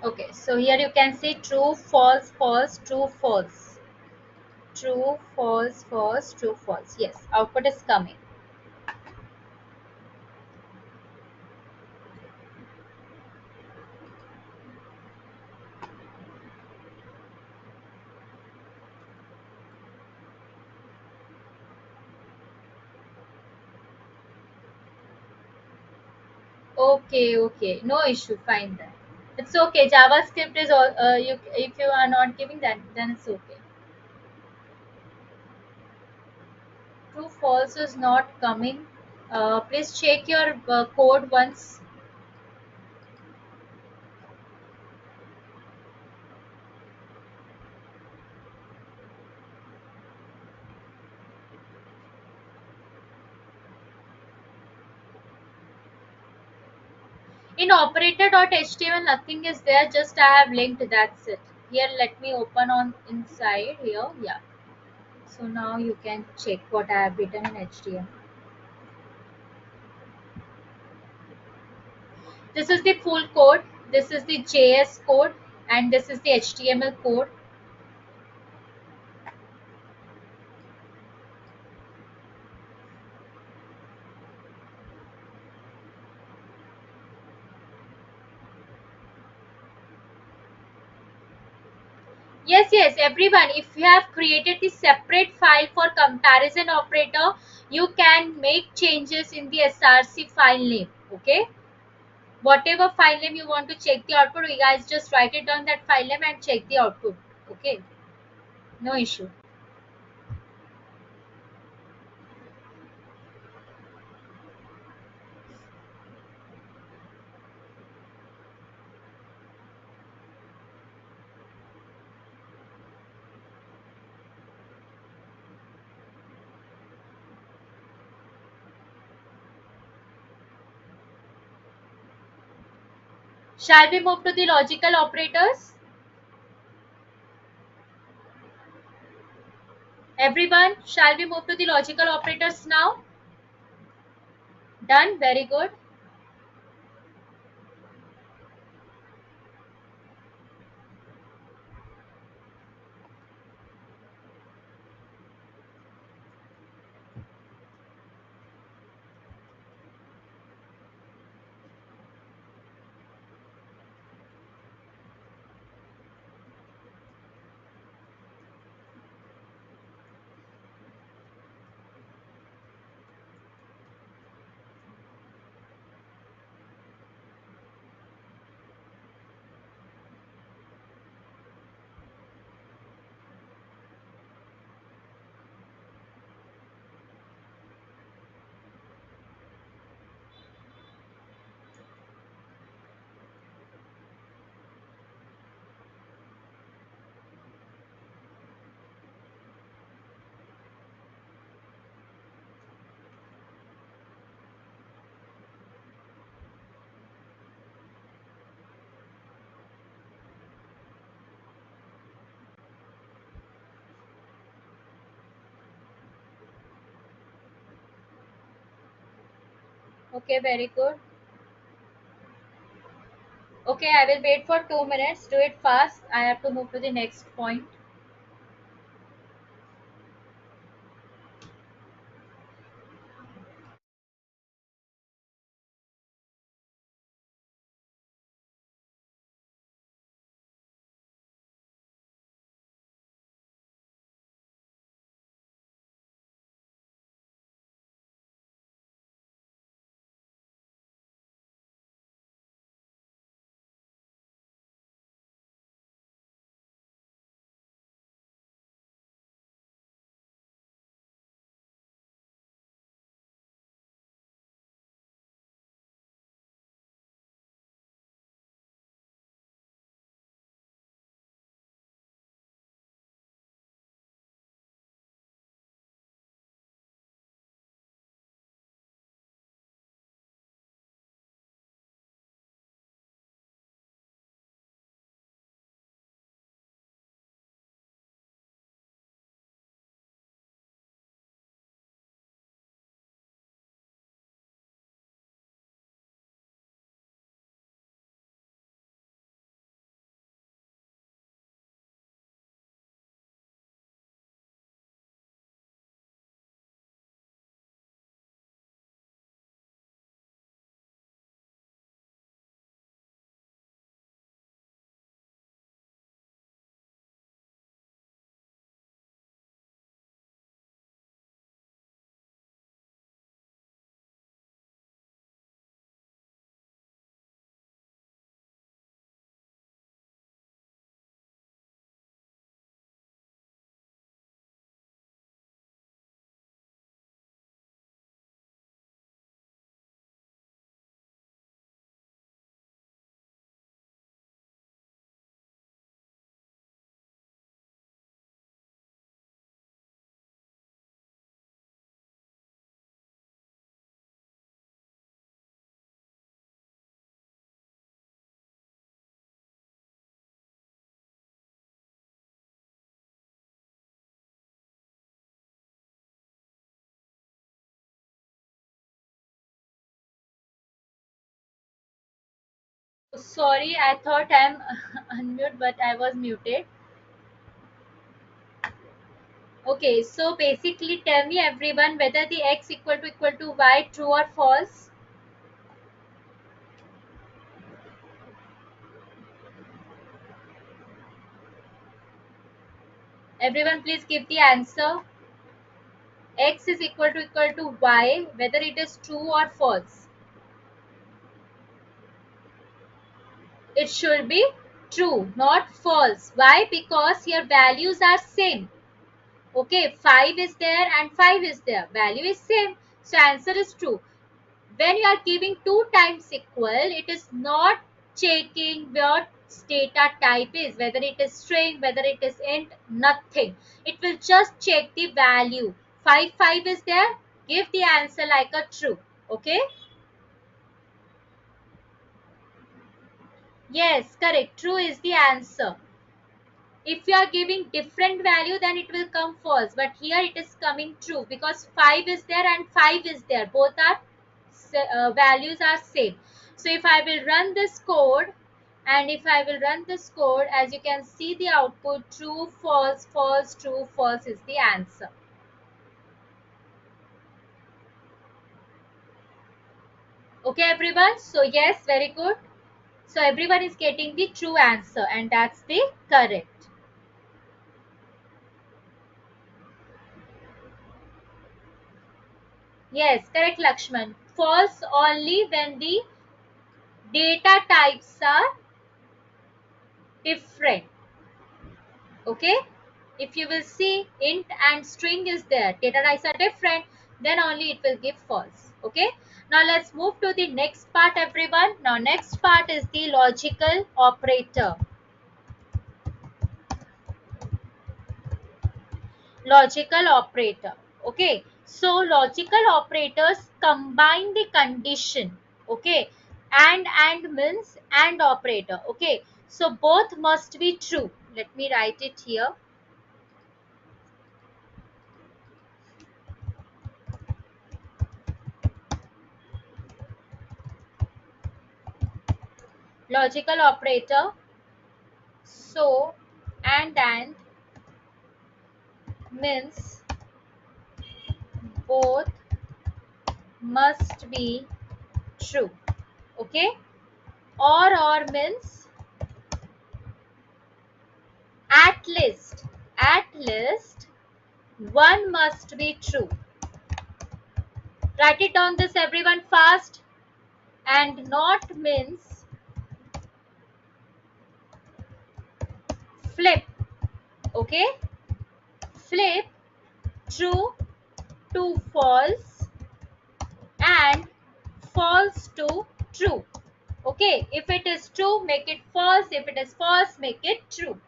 Okay. So here you can see true, false, false, true, false. True, false, false, true, false. Yes, output is coming. Okay, okay, no issue. Fine then. It's okay. JavaScript is all. You if you are not giving that, then it's okay. True, false is not coming. Please check your code once. In operator.html, nothing is there. Just I have linked. That's it. Here, let me open on inside here. Yeah. So now you can check what I have written in HTML. This is the full code. This is the JS code, and this is the HTML code. Yes, yes, everyone. If you have created the separate file for comparison operator, you can make changes in the src file name. Okay. Whatever file name you want to check the output, you guys just write it down that file name and check the output. Okay. No issue. Shall we move to the logical operators? Everyone, shall we move to the logical operators now? Done. Very good. Okay, very good. Okay, I will wait for 2 minutes. Do it fast. I have to move to the next point. Sorry, I thought I'm unmute, but I was muted. Okay, so basically tell me everyone whether the x equal to y, true or false. Everyone please give the answer. X is equal to y, whether it is true or false. It should be true, not false. Why? Because your values are same. Okay, 5 is there and 5 is there. Value is same. So answer is true. When you are giving 2 times equal, it is not checking what data type is, whether it is string, whether it is int, nothing. It will just check the value. 5 is there, give the answer like a true. Okay. Yes, correct. True is the answer. If you are giving different value, then it will come false. But here it is coming true because 5 is there and 5 is there. Both are values are same. So if I will run this code, and if I will run this code, as you can see the output, true, false, false, true, false is the answer. Okay, everyone. So yes, very good. So everyone is getting the true answer, and that's the correct. Yes, correct, Lakshman. False only when the data types are different. Okay, if you will see int and string is there, data types are different, then only it will give false. Okay, now let's move to the next part, everyone. Now next part is the logical operator. Logical operator. Okay, so logical operators combine the condition. Okay, and means and operator. Okay, so both must be true. Let me write it here. Logical operator. So and means both must be true. Okay, or means at least one must be true. Write it down this everyone fast. And not means flip. Okay, flip true to false and false to true. Okay, if it is true, make it false. If it is false, make it true.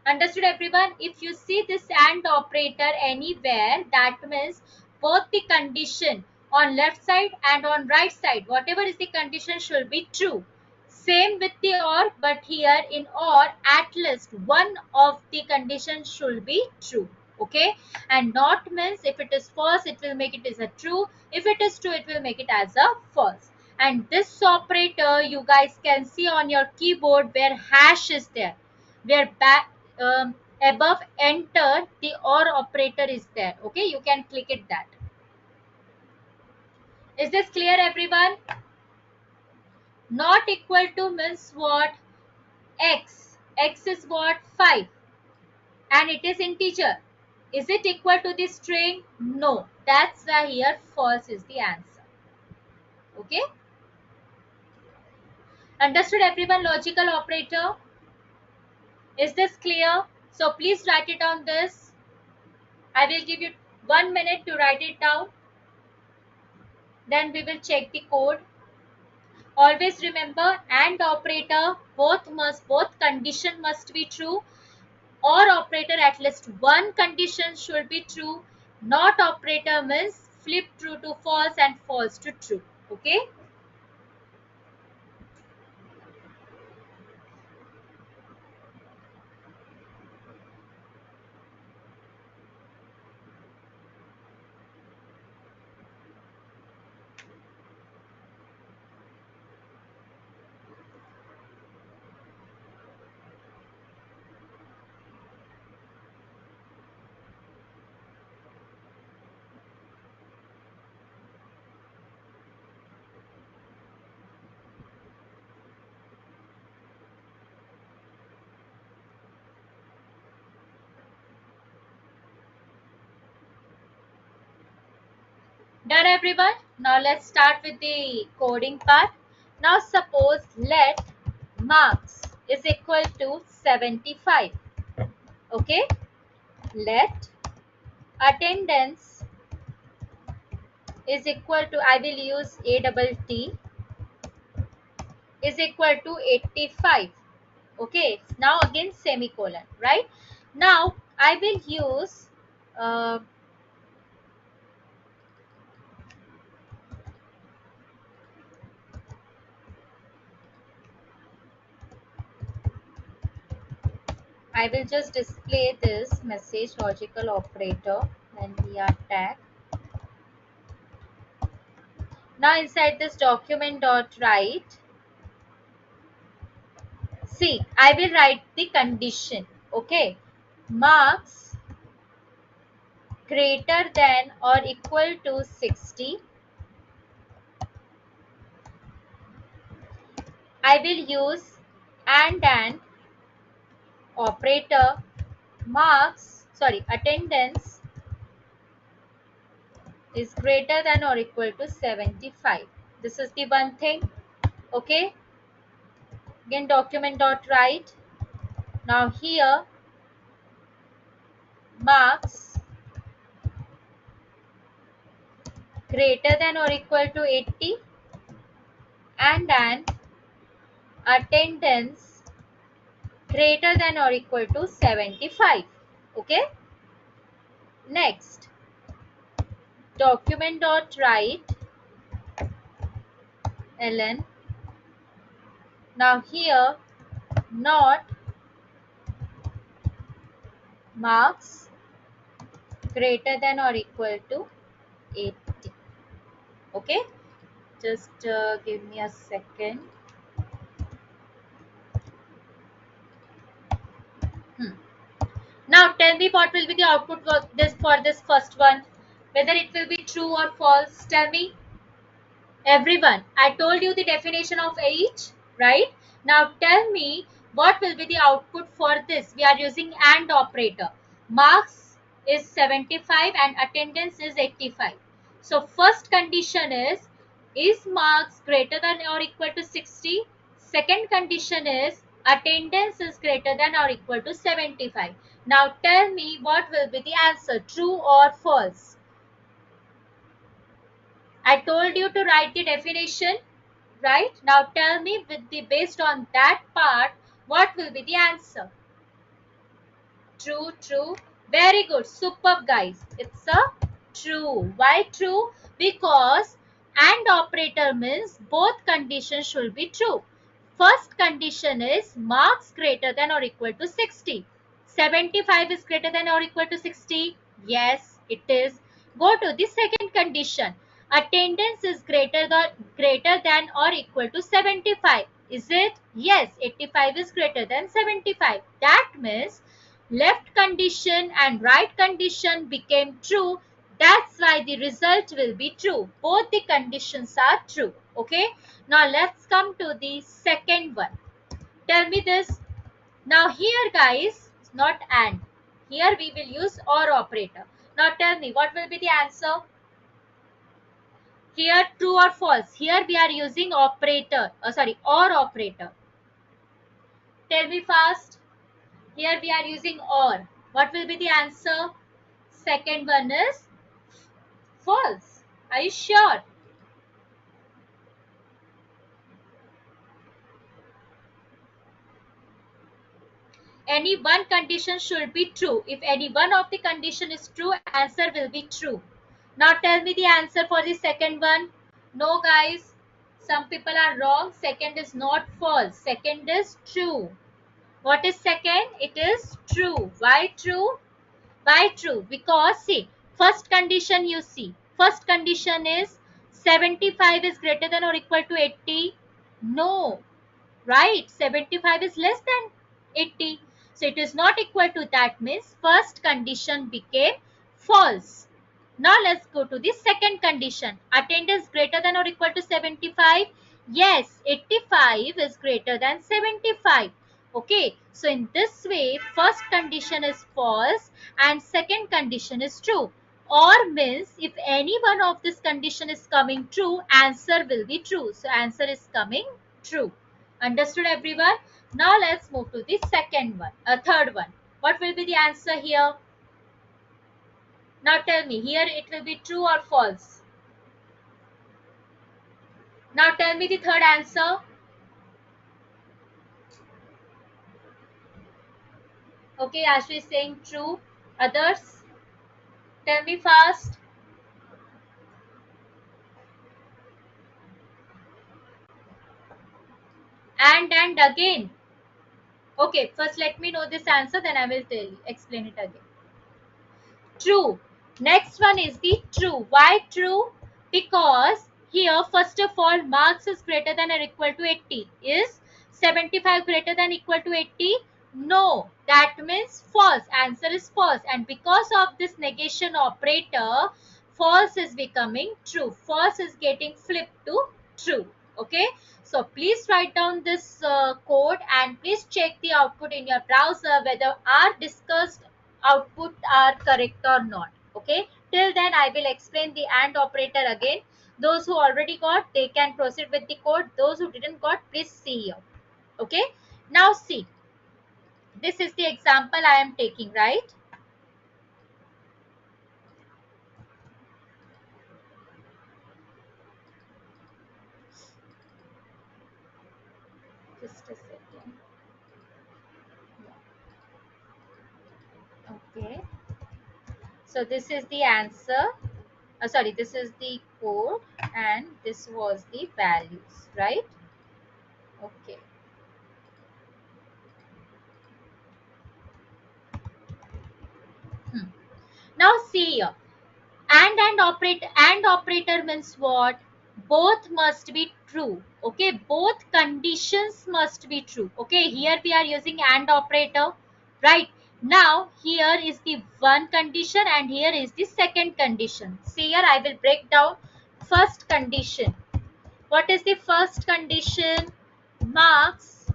Understood, everyone? If you see this AND operator anywhere, that means both the condition on left side and on right side, whatever is the condition, should be true. Same with the OR, but here in OR, at least one of the conditions should be true. Okay, and not means if it is false, it will make it as a true. If it is true, it will make it as a false. And this operator you guys can see on your keyboard where hash is there, where above enter the OR operator is there. Okay, you can click it that. Is this clear, everyone? Not equal to means what? X is what? 5, and it is integer. Is it equal to the string? No, that's why here false is the answer. Okay, understood, everyone? Logical operator. Is this clear? So please write it down this. I will give you 1 minute to write it down. Then we will check the code. Always remember, and operator, both condition must be true. Or operator, at least one condition should be true. Not operator means flip true to false and false to true. Okay. Done everyone? Now let's start with the coding part. Now suppose let marks is equal to 75. Okay. Let attendance is equal to, I will use A double T, is equal to 85. Okay. Now again semicolon, right? Now I will use uh, I will just display this message logical operator and we are tag. Now inside this document dot write, see, I will write the condition. Okay, marks greater than or equal to 60. I will use and an operator. Marks, sorry, attendance is greater than or equal to 75. This is the one thing. Okay, again document dot write. Now here marks greater than or equal to 80 and an attendance greater than or equal to 75. Okay. Next, document dot write ln. Now here not marks greater than or equal to 80. Okay. Just give me a second. Now tell me what will be the output for this first one, whether it will be true or false. Tell me. Everyone, I told you the definition of each, right? Now tell me what will be the output for this. We are using AND operator. Marks is 75 and attendance is 85. So first condition is marks greater than or equal to 60? Second condition is attendance is greater than or equal to 75. Now tell me what will be the answer, true or false? I told you to write the definition, right? Now tell me with the based on that part, what will be the answer? True, true. Very good. Superb, guys. It's a true. Why true? Because AND operator means both conditions should be true. First condition is marks greater than or equal to 60. 75 is greater than or equal to 60. Yes, it is. Go to the second condition. Attendance is greater than or equal to 75. Is it? Yes, 85 is greater than 75. That means left condition and right condition became true. That's why the result will be true. Both the conditions are true. Okay. Now let's come to the second one. Tell me this. Now here guys, not and. Here we will use or operator. Now tell me what will be the answer? Here true or false? Here we are using operator. Or operator. Tell me fast. Here we are using or. What will be the answer? Second one is false. Are you sure? Any one condition should be true. If any one of the condition is true, answer will be true. Now tell me the answer for the second one. No guys, some people are wrong. Second is not false. Second is true. What is second? It is true. Why true? Why true? Because see, first condition you see. First condition is 75 is greater than or equal to 80. No. Right? 75 is less than 80. So it is not equal to that, means first condition became false. Now let's go to the second condition. Attendance greater than or equal to 75. Yes, 85 is greater than 75. Okay, so in this way, first condition is false and second condition is true. Or means if any one of this condition is coming true, answer will be true. So answer is coming true. Understood everyone? Now let's move to the third one. What will be the answer here? Now tell me, here it will be true or false? Now tell me the third answer. Okay, Ashley is saying true. Others? Tell me fast. And again. Okay, first let me know this answer, then I will tell you, explain it again. True. Next one is the true. Why true? Because here, first of all, marks is greater than or equal to 80. Is 75 greater than equal to 80? No. That means false. Answer is false. And because of this negation operator, false is becoming true. False is getting flipped to true. Okay. So please write down this code and please check the output in your browser whether our discussed output are correct or not. Okay, till then I will explain the AND operator again. Those who already got, they can proceed with the code. Those who didn't got, please see here. Okay, now see, this is the example I am taking, right? Just a second. Okay, so this is the answer. Sorry, this is the code and this was the values, right? Okay. Now see here. And operator means what? Both must be true. Okay, both conditions must be true. Okay, here we are using and operator, right? Now here is the one condition and here is the second condition. See here, I will break down first condition. What is the first condition? Marks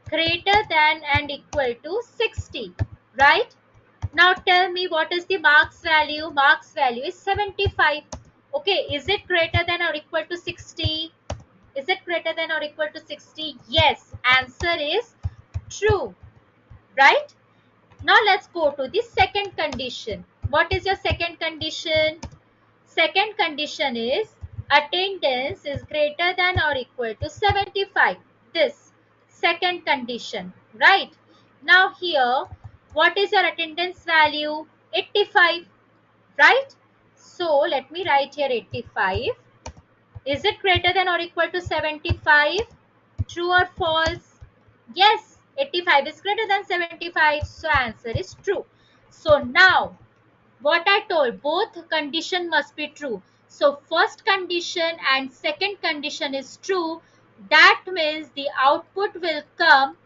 greater than and equal to 60, right? Now tell me, what is the marks value? Marks value is 75. Okay, is it greater than or equal to 60? Is it greater than or equal to 60? Yes, answer is true, right? Now let's go to the second condition. What is your second condition? Second condition is attendance is greater than or equal to 75. This second condition, right? Now here, what is your attendance value? 85, right? So let me write here 85. Is it greater than or equal to 75? True or false? Yes, 85 is greater than 75. So answer is true. So now what I told, both condition must be true. So first condition and second condition is true. That means the output will come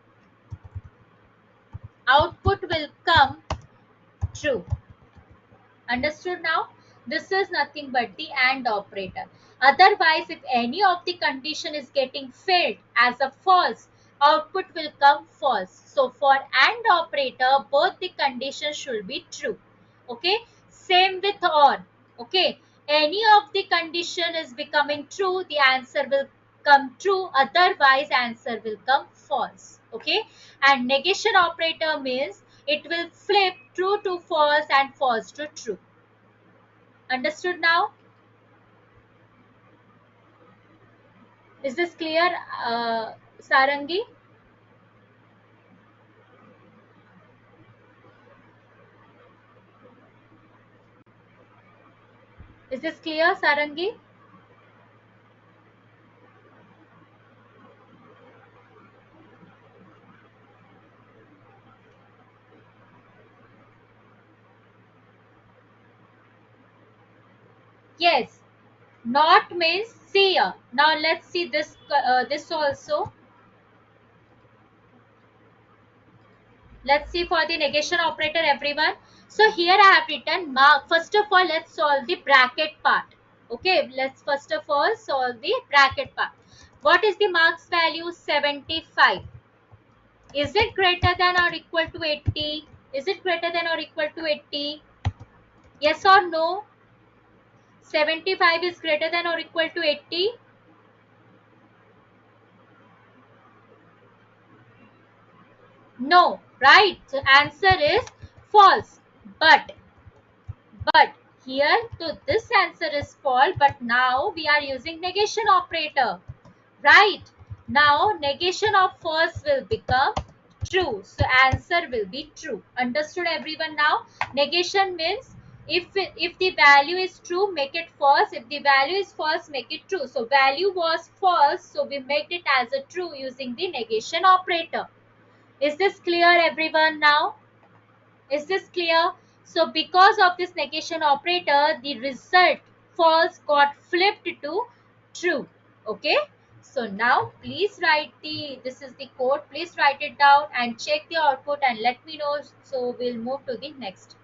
true. Understood now? This is nothing but the AND operator. Otherwise, if any of the condition is getting filled as a false, output will come false. So for AND operator, both the conditions should be true. Okay, same with OR. Okay, any of the condition is becoming true, the answer will come true. Otherwise, answer will come false. Okay, and negation operator means it will flip true to false and false to true. Understood now? Is this clear, Sarangi? Is this clear, Sarangi? Yes. Not means see here. Now let's see this this also. Let's see for the negation operator, everyone. So here I have written mark. First of all, let's solve the bracket part. Okay, let's first of all solve the bracket part. What is the marks value? 75. Is it greater than or equal to 80? Is it greater than or equal to 80? Yes or no? 75 is greater than or equal to 80? No, right? So answer is false. But here to this answer is false, but now we are using negation operator. Right. Now negation of false will become true. So answer will be true. Understood everyone now? Negation means if the value is true, make it false. If the value is false, make it true. So value was false, so we made it as a true using the negation operator. Is this clear everyone now? Is this clear? So because of this negation operator, the result false got flipped to true. Okay. So now please write this is the code. Please write it down and check the output and let me know. So we'll move to the next.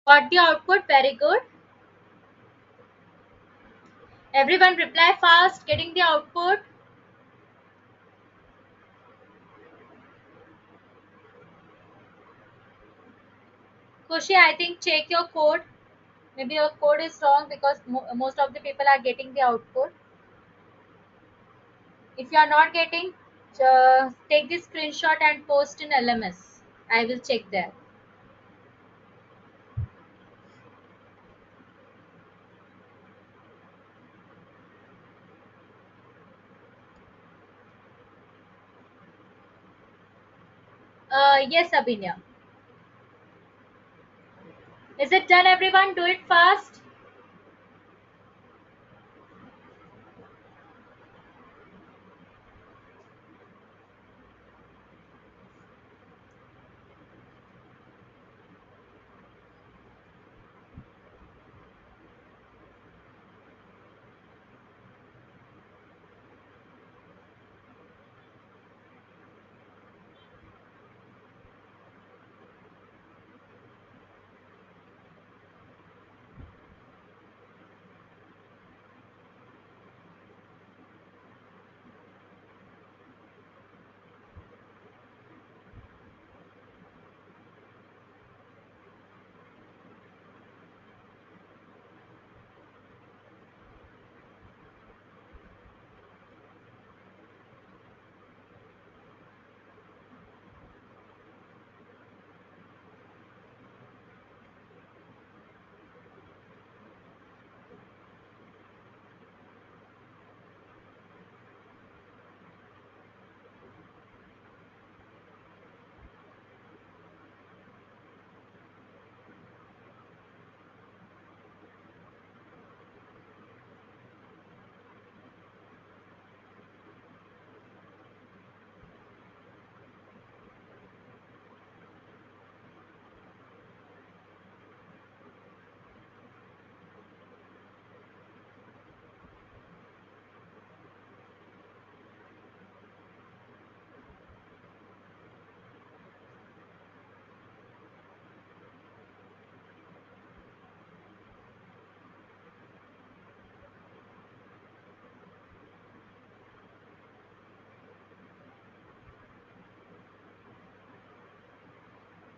Got the output? Very good. Everyone reply fast. Getting the output. Kushi, I think check your code. Maybe your code is wrong because most of the people are getting the output. If you are not getting, take this screenshot and post in LMS. I will check there. Yes, Abhinya. Is it done, everyone? Do it fast.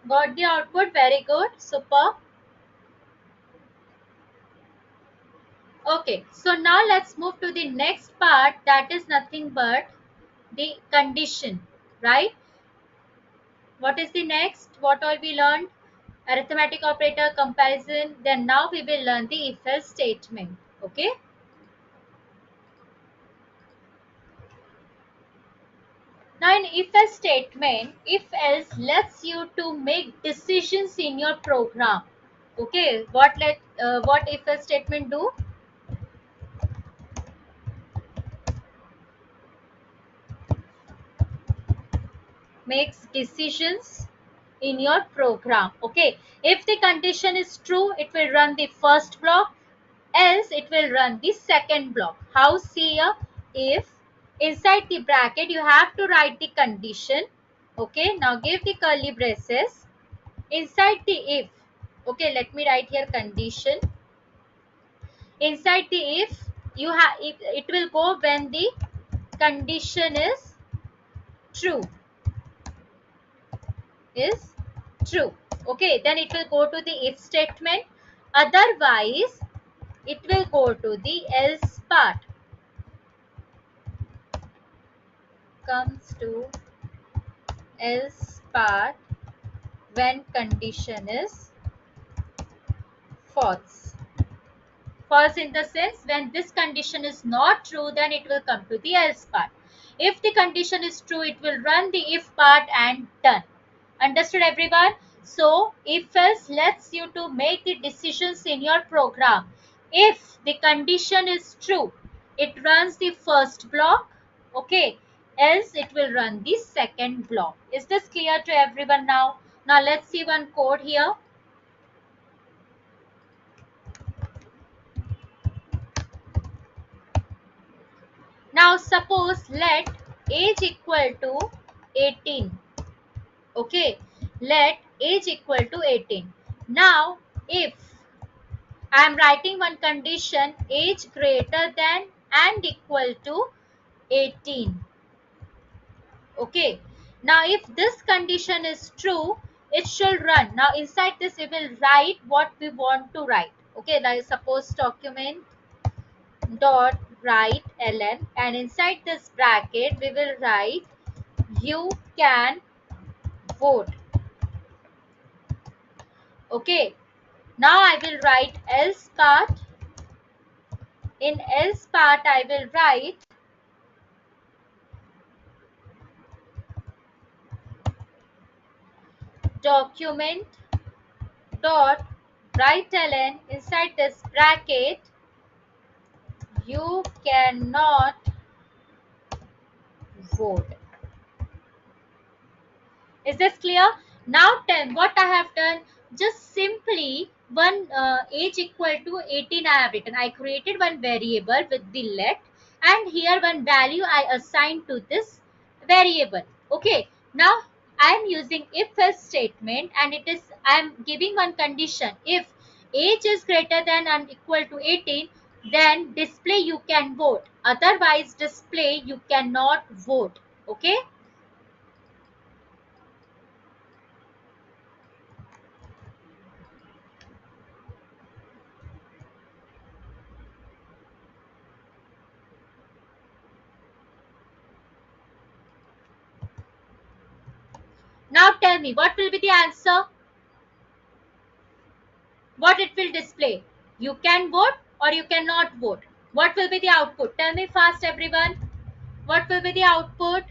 Got the output? Very good. Super. Okay, so now let's move to the next part, that is nothing but the condition, right? What is the next? What all we learned? Arithmetic operator, comparison. Then now we will learn the if-else statement. Okay. Now in if-else statement, if-else lets you to make decisions in your program. Okay. What if-else statement do? Makes decisions in your program. Okay, if the condition is true, it will run the first block, else it will run the second block. How? See here, if inside the bracket you have to write the condition. Okay, now give the curly braces inside the if. Okay, let me write here condition. Inside the if, you have it will go when the condition true is true. Okay, then it will go to the if statement. Otherwise, it will go to the else part. Comes to else part when condition is false. False in the sense when this condition is not true, then it will come to the else part. If the condition is true, it will run the if part and done. Understood, everyone? So if else lets you to make the decisions in your program. If the condition is true, it runs the first block. Okay, else it will run the second block. Is this clear to everyone now? Now let's see one code here. Now suppose let age equal to 18. Okay, let age equal to 18. Now if I am writing one condition, age greater than and equal to 18. Okay, now if this condition is true, it should run. Now inside this we will write what we want to write. Okay, like suppose document dot write ln, and inside this bracket we will write you can vote. Okay, now I will write else part. In else part I will write document dot write ln, inside this bracket you cannot vote. Is this clear? Now 10, what I have done, just simply one age equal to 18 I have written. I created one variable with the let, and here one value I assigned to this variable. Okay, now I am using if else statement, and it is I am giving one condition. If age is greater than and equal to 18, then display you can vote, otherwise display you cannot vote. Okay, now tell me what will be the answer, what it will display. You can vote or you cannot vote. What will be the output? Tell me fast, everyone. What will be the output?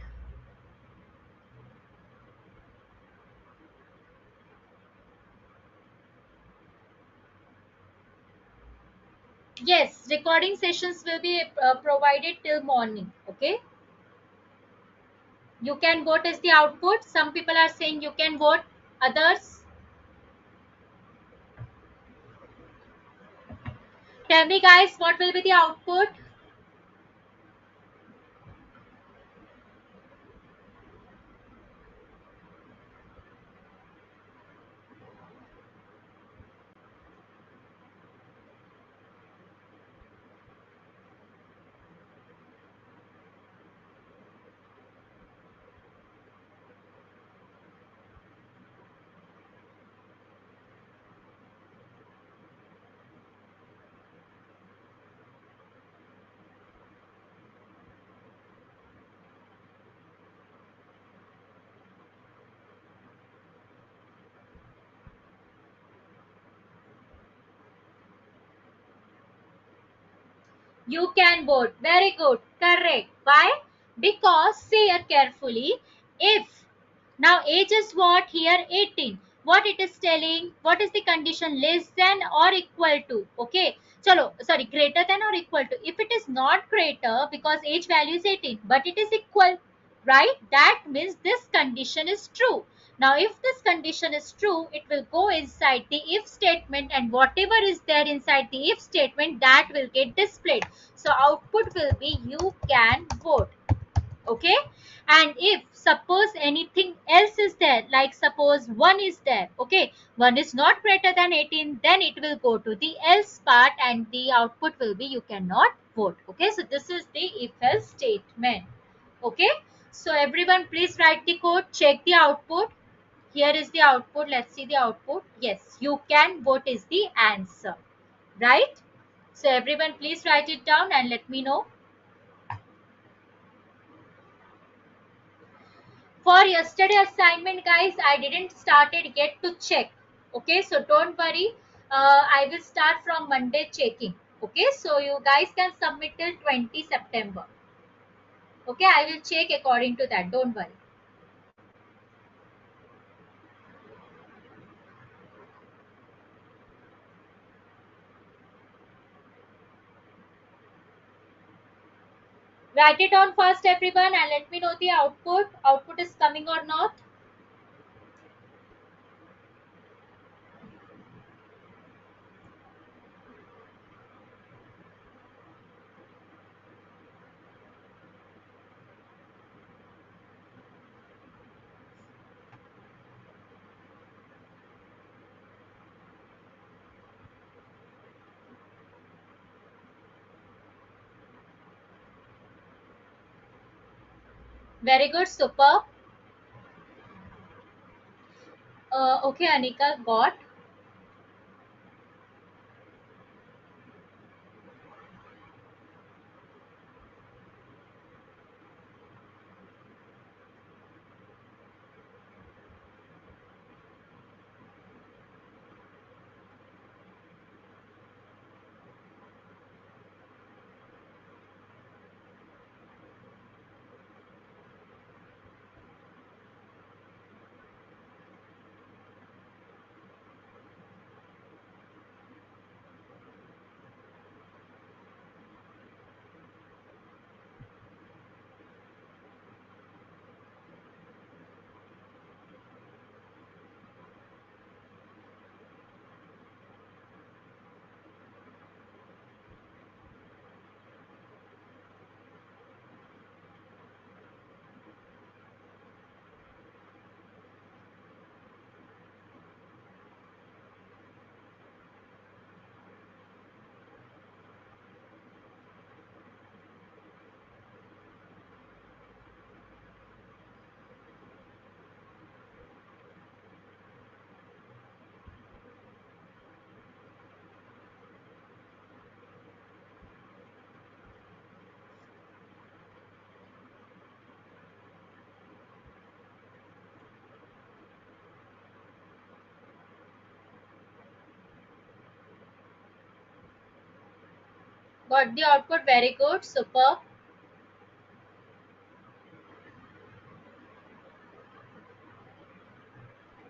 Yes, recording sessions will be provided till morning. Okay, you can vote is the output. Some people are saying you can vote, others. Tell me, guys, what will be the output? You can vote. Very good. Correct. Why? Because see here carefully. If now age is what here 18. What it is telling? What is the condition? Less than or equal to? Okay. Chalo, sorry, greater than or equal to. If it is not greater, because age value is 18, but it is equal, right? That means this condition is true. Now, if this condition is true, it will go inside the if statement, and whatever is there inside the if statement, that will get displayed. So, output will be you can vote. Okay, and if suppose anything else is there, like suppose 1 is there, okay, 1 is not greater than 18, then it will go to the else part, and the output will be you cannot vote. Okay, so this is the if else statement. Okay, so everyone please write the code, check the output. Here is the output. Let's see the output. Yes, you can vote is the answer, right? So everyone please write it down and let me know. For yesterday assignment, guys, I didn't started yet to check. Okay, so don't worry. I will start from Monday checking. Okay, so you guys can submit till 20 September. Okay, I will check according to that. Don't worry. Write it down first, everyone, and let me know the output. Output is coming or not. Very good, super. Okay, Anika, got. Got the output? Very good. Super.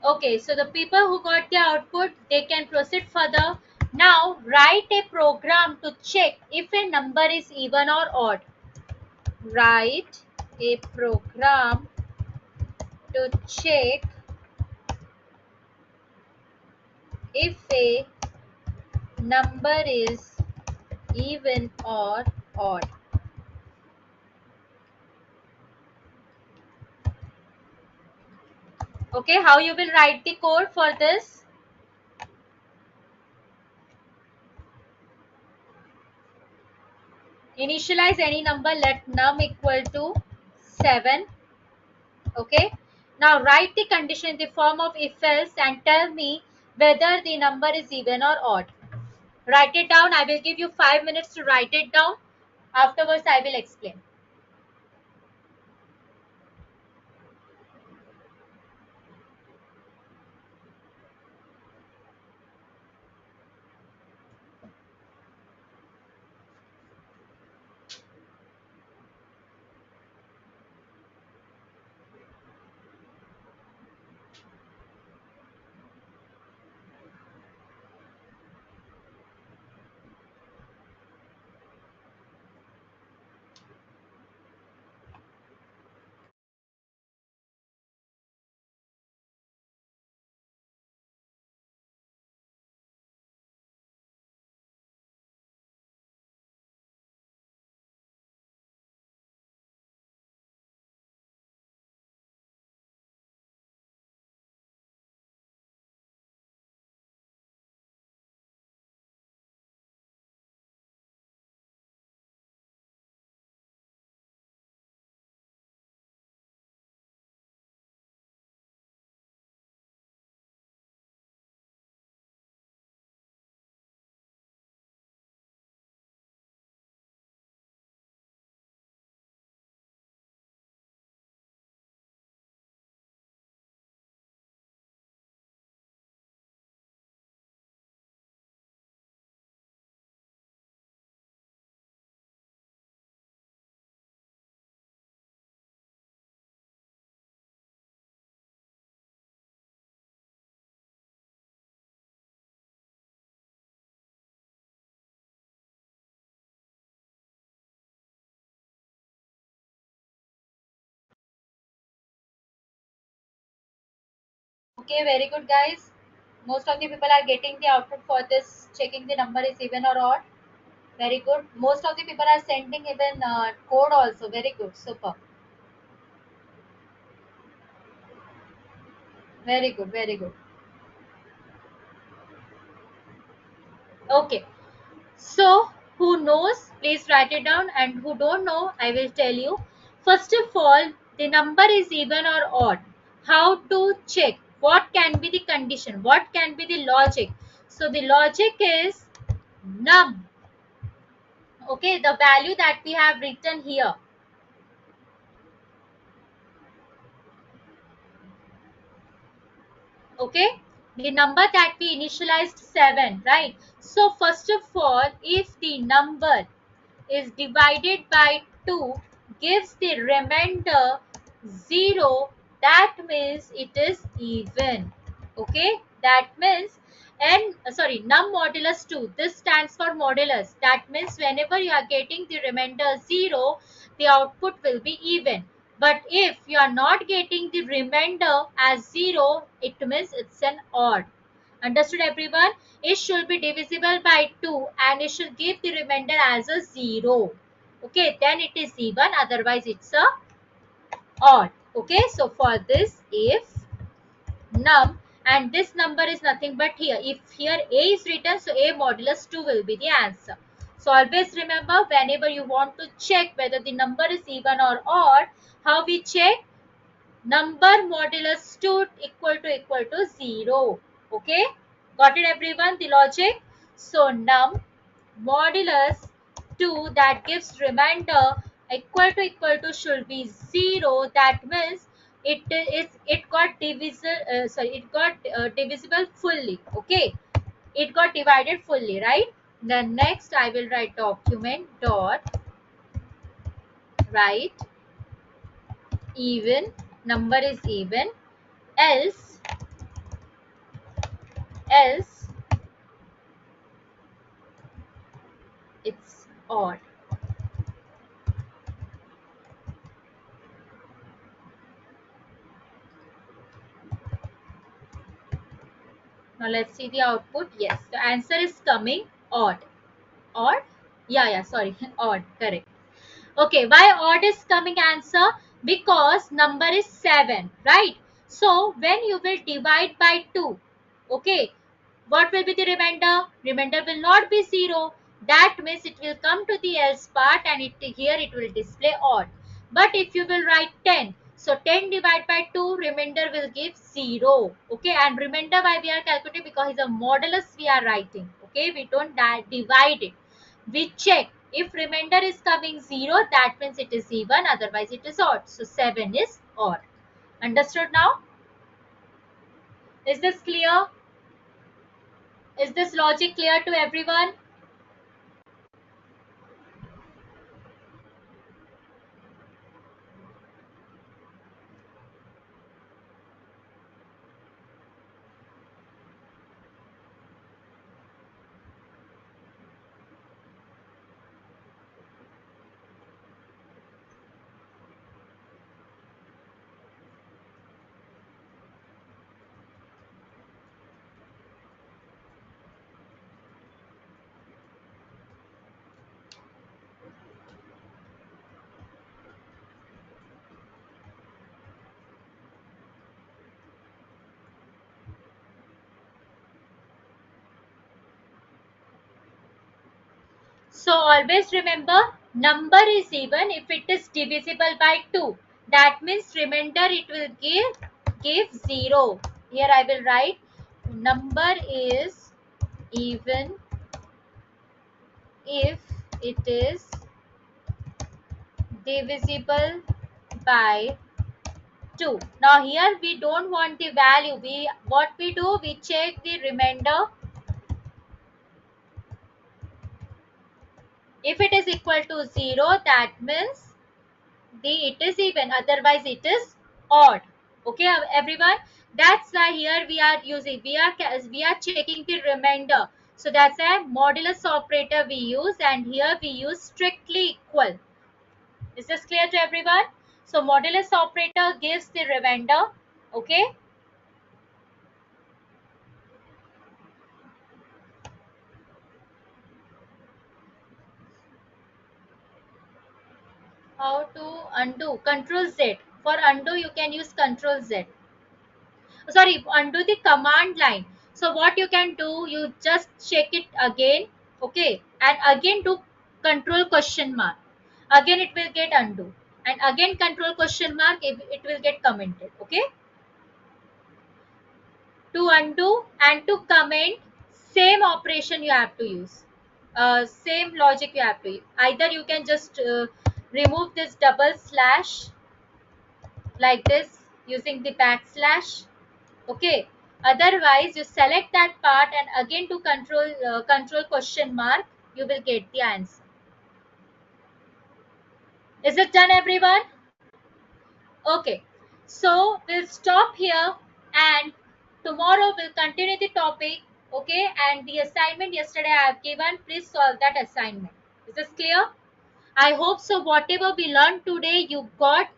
Okay, so the people who got the output, they can proceed further. Now write a program to check if a number is even or odd. Write a program to check if a number is even or odd. Okay, how you will write the code for this? Initialize any number, let num equal to 7. Okay, now write the condition in the form of if else and tell me whether the number is even or odd. Write it down. I will give you 5 minutes to write it down. Afterwards I will explain. Okay, very good guys. Most of the people are getting the output for this, checking the number is even or odd. Very good. Most of the people are sending even code also. Very good. Super. Very good. Very good. Okay. So, who knows, please write it down, and who don't know, I will tell you. First of all, the number is even or odd. How to check? What can be the condition? What can be the logic? So, the logic is num. Okay, the value that we have written here. Okay, the number that we initialized 7, right? So, first of all, if the number is divided by 2 gives the remainder 0, that means it is even. Okay, that means num modulus 2, this stands for modulus. That means whenever you are getting the remainder 0, the output will be even. But if you are not getting the remainder as 0, it means it's an odd. Understood everyone? It should be divisible by 2 and it should give the remainder as a 0. Okay, then it is even, otherwise it's a odd. Okay, so for this, if num, and this number is nothing but here, if here a is written, so a modulus 2 will be the answer. So always remember, whenever you want to check whether the number is even or odd, how we check? Number modulus 2 equal to 0. Okay, got it everyone, the logic? So num modulus 2 that gives remainder equal to should be 0. That means it got divisible, it got divisible fully. Okay, it got divided fully, right? Then next I will write document dot write even, number is even, else it's odd. Now let's see the output. Yes, the answer is coming odd. Odd? Yeah, sorry, odd, correct. Okay, why odd is coming answer? Because number is 7, right? So when you will divide by 2, okay, what will be the remainder? Remainder will not be 0. That means it will come to the else part and here it will display odd. But if you will write 10, so 10 divided by 2, remainder will give 0. Okay, and remainder why we are calculating? Because it's a modulus we are writing. Okay, we don't divide it. We check if remainder is coming 0, that means it is even, otherwise it is odd. So 7 is odd. Understood now? Is this clear? Is this logic clear to everyone? So always remember, number is even if it is divisible by 2. That means remainder it will give 0. Here I will write number is even if it is divisible by 2. Now here we don't want the value. What we do, we check the remainder. If it is equal to 0, that means it is even, otherwise it is odd. Okay, everyone, that's why here we are using, we are checking the remainder. So that's a modulus operator we use, and here we use strictly equal. Is this clear to everyone? So modulus operator gives the remainder. Okay, how to undo? Control Z. For undo you can use Control Z. Sorry, undo the command line. So what you can do, you just check it again, okay, and again do control question mark. Again it will get undo, and again control question mark, it will get commented. Okay, to undo and to comment, same operation you have to use. Same logic you have to use. Either you can just remove this double slash like this using the backslash. Okay, otherwise you select that part and again to control question mark, you will get the answer. Is it done, everyone? Okay, so we'll stop here and tomorrow we'll continue the topic. Okay, and the assignment yesterday I have given, please solve that assignment. Is this clear? I hope so. Whatever we learned today, you got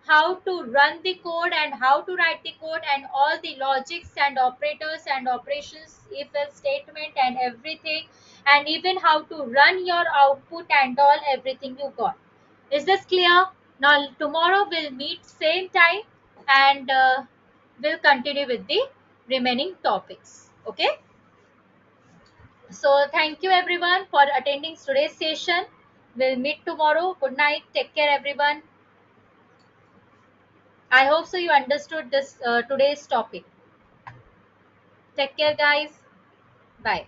how to run the code and how to write the code and all the logics and operators and operations, if else statement and everything, and even how to run your output and all, everything you got. Is this clear? Now tomorrow we'll meet same time and we'll continue with the remaining topics. Okay, so thank you everyone for attending today's session. We'll meet tomorrow. Good night. Take care everyone. I hope so you understood this today's topic. Take care, guys. Bye.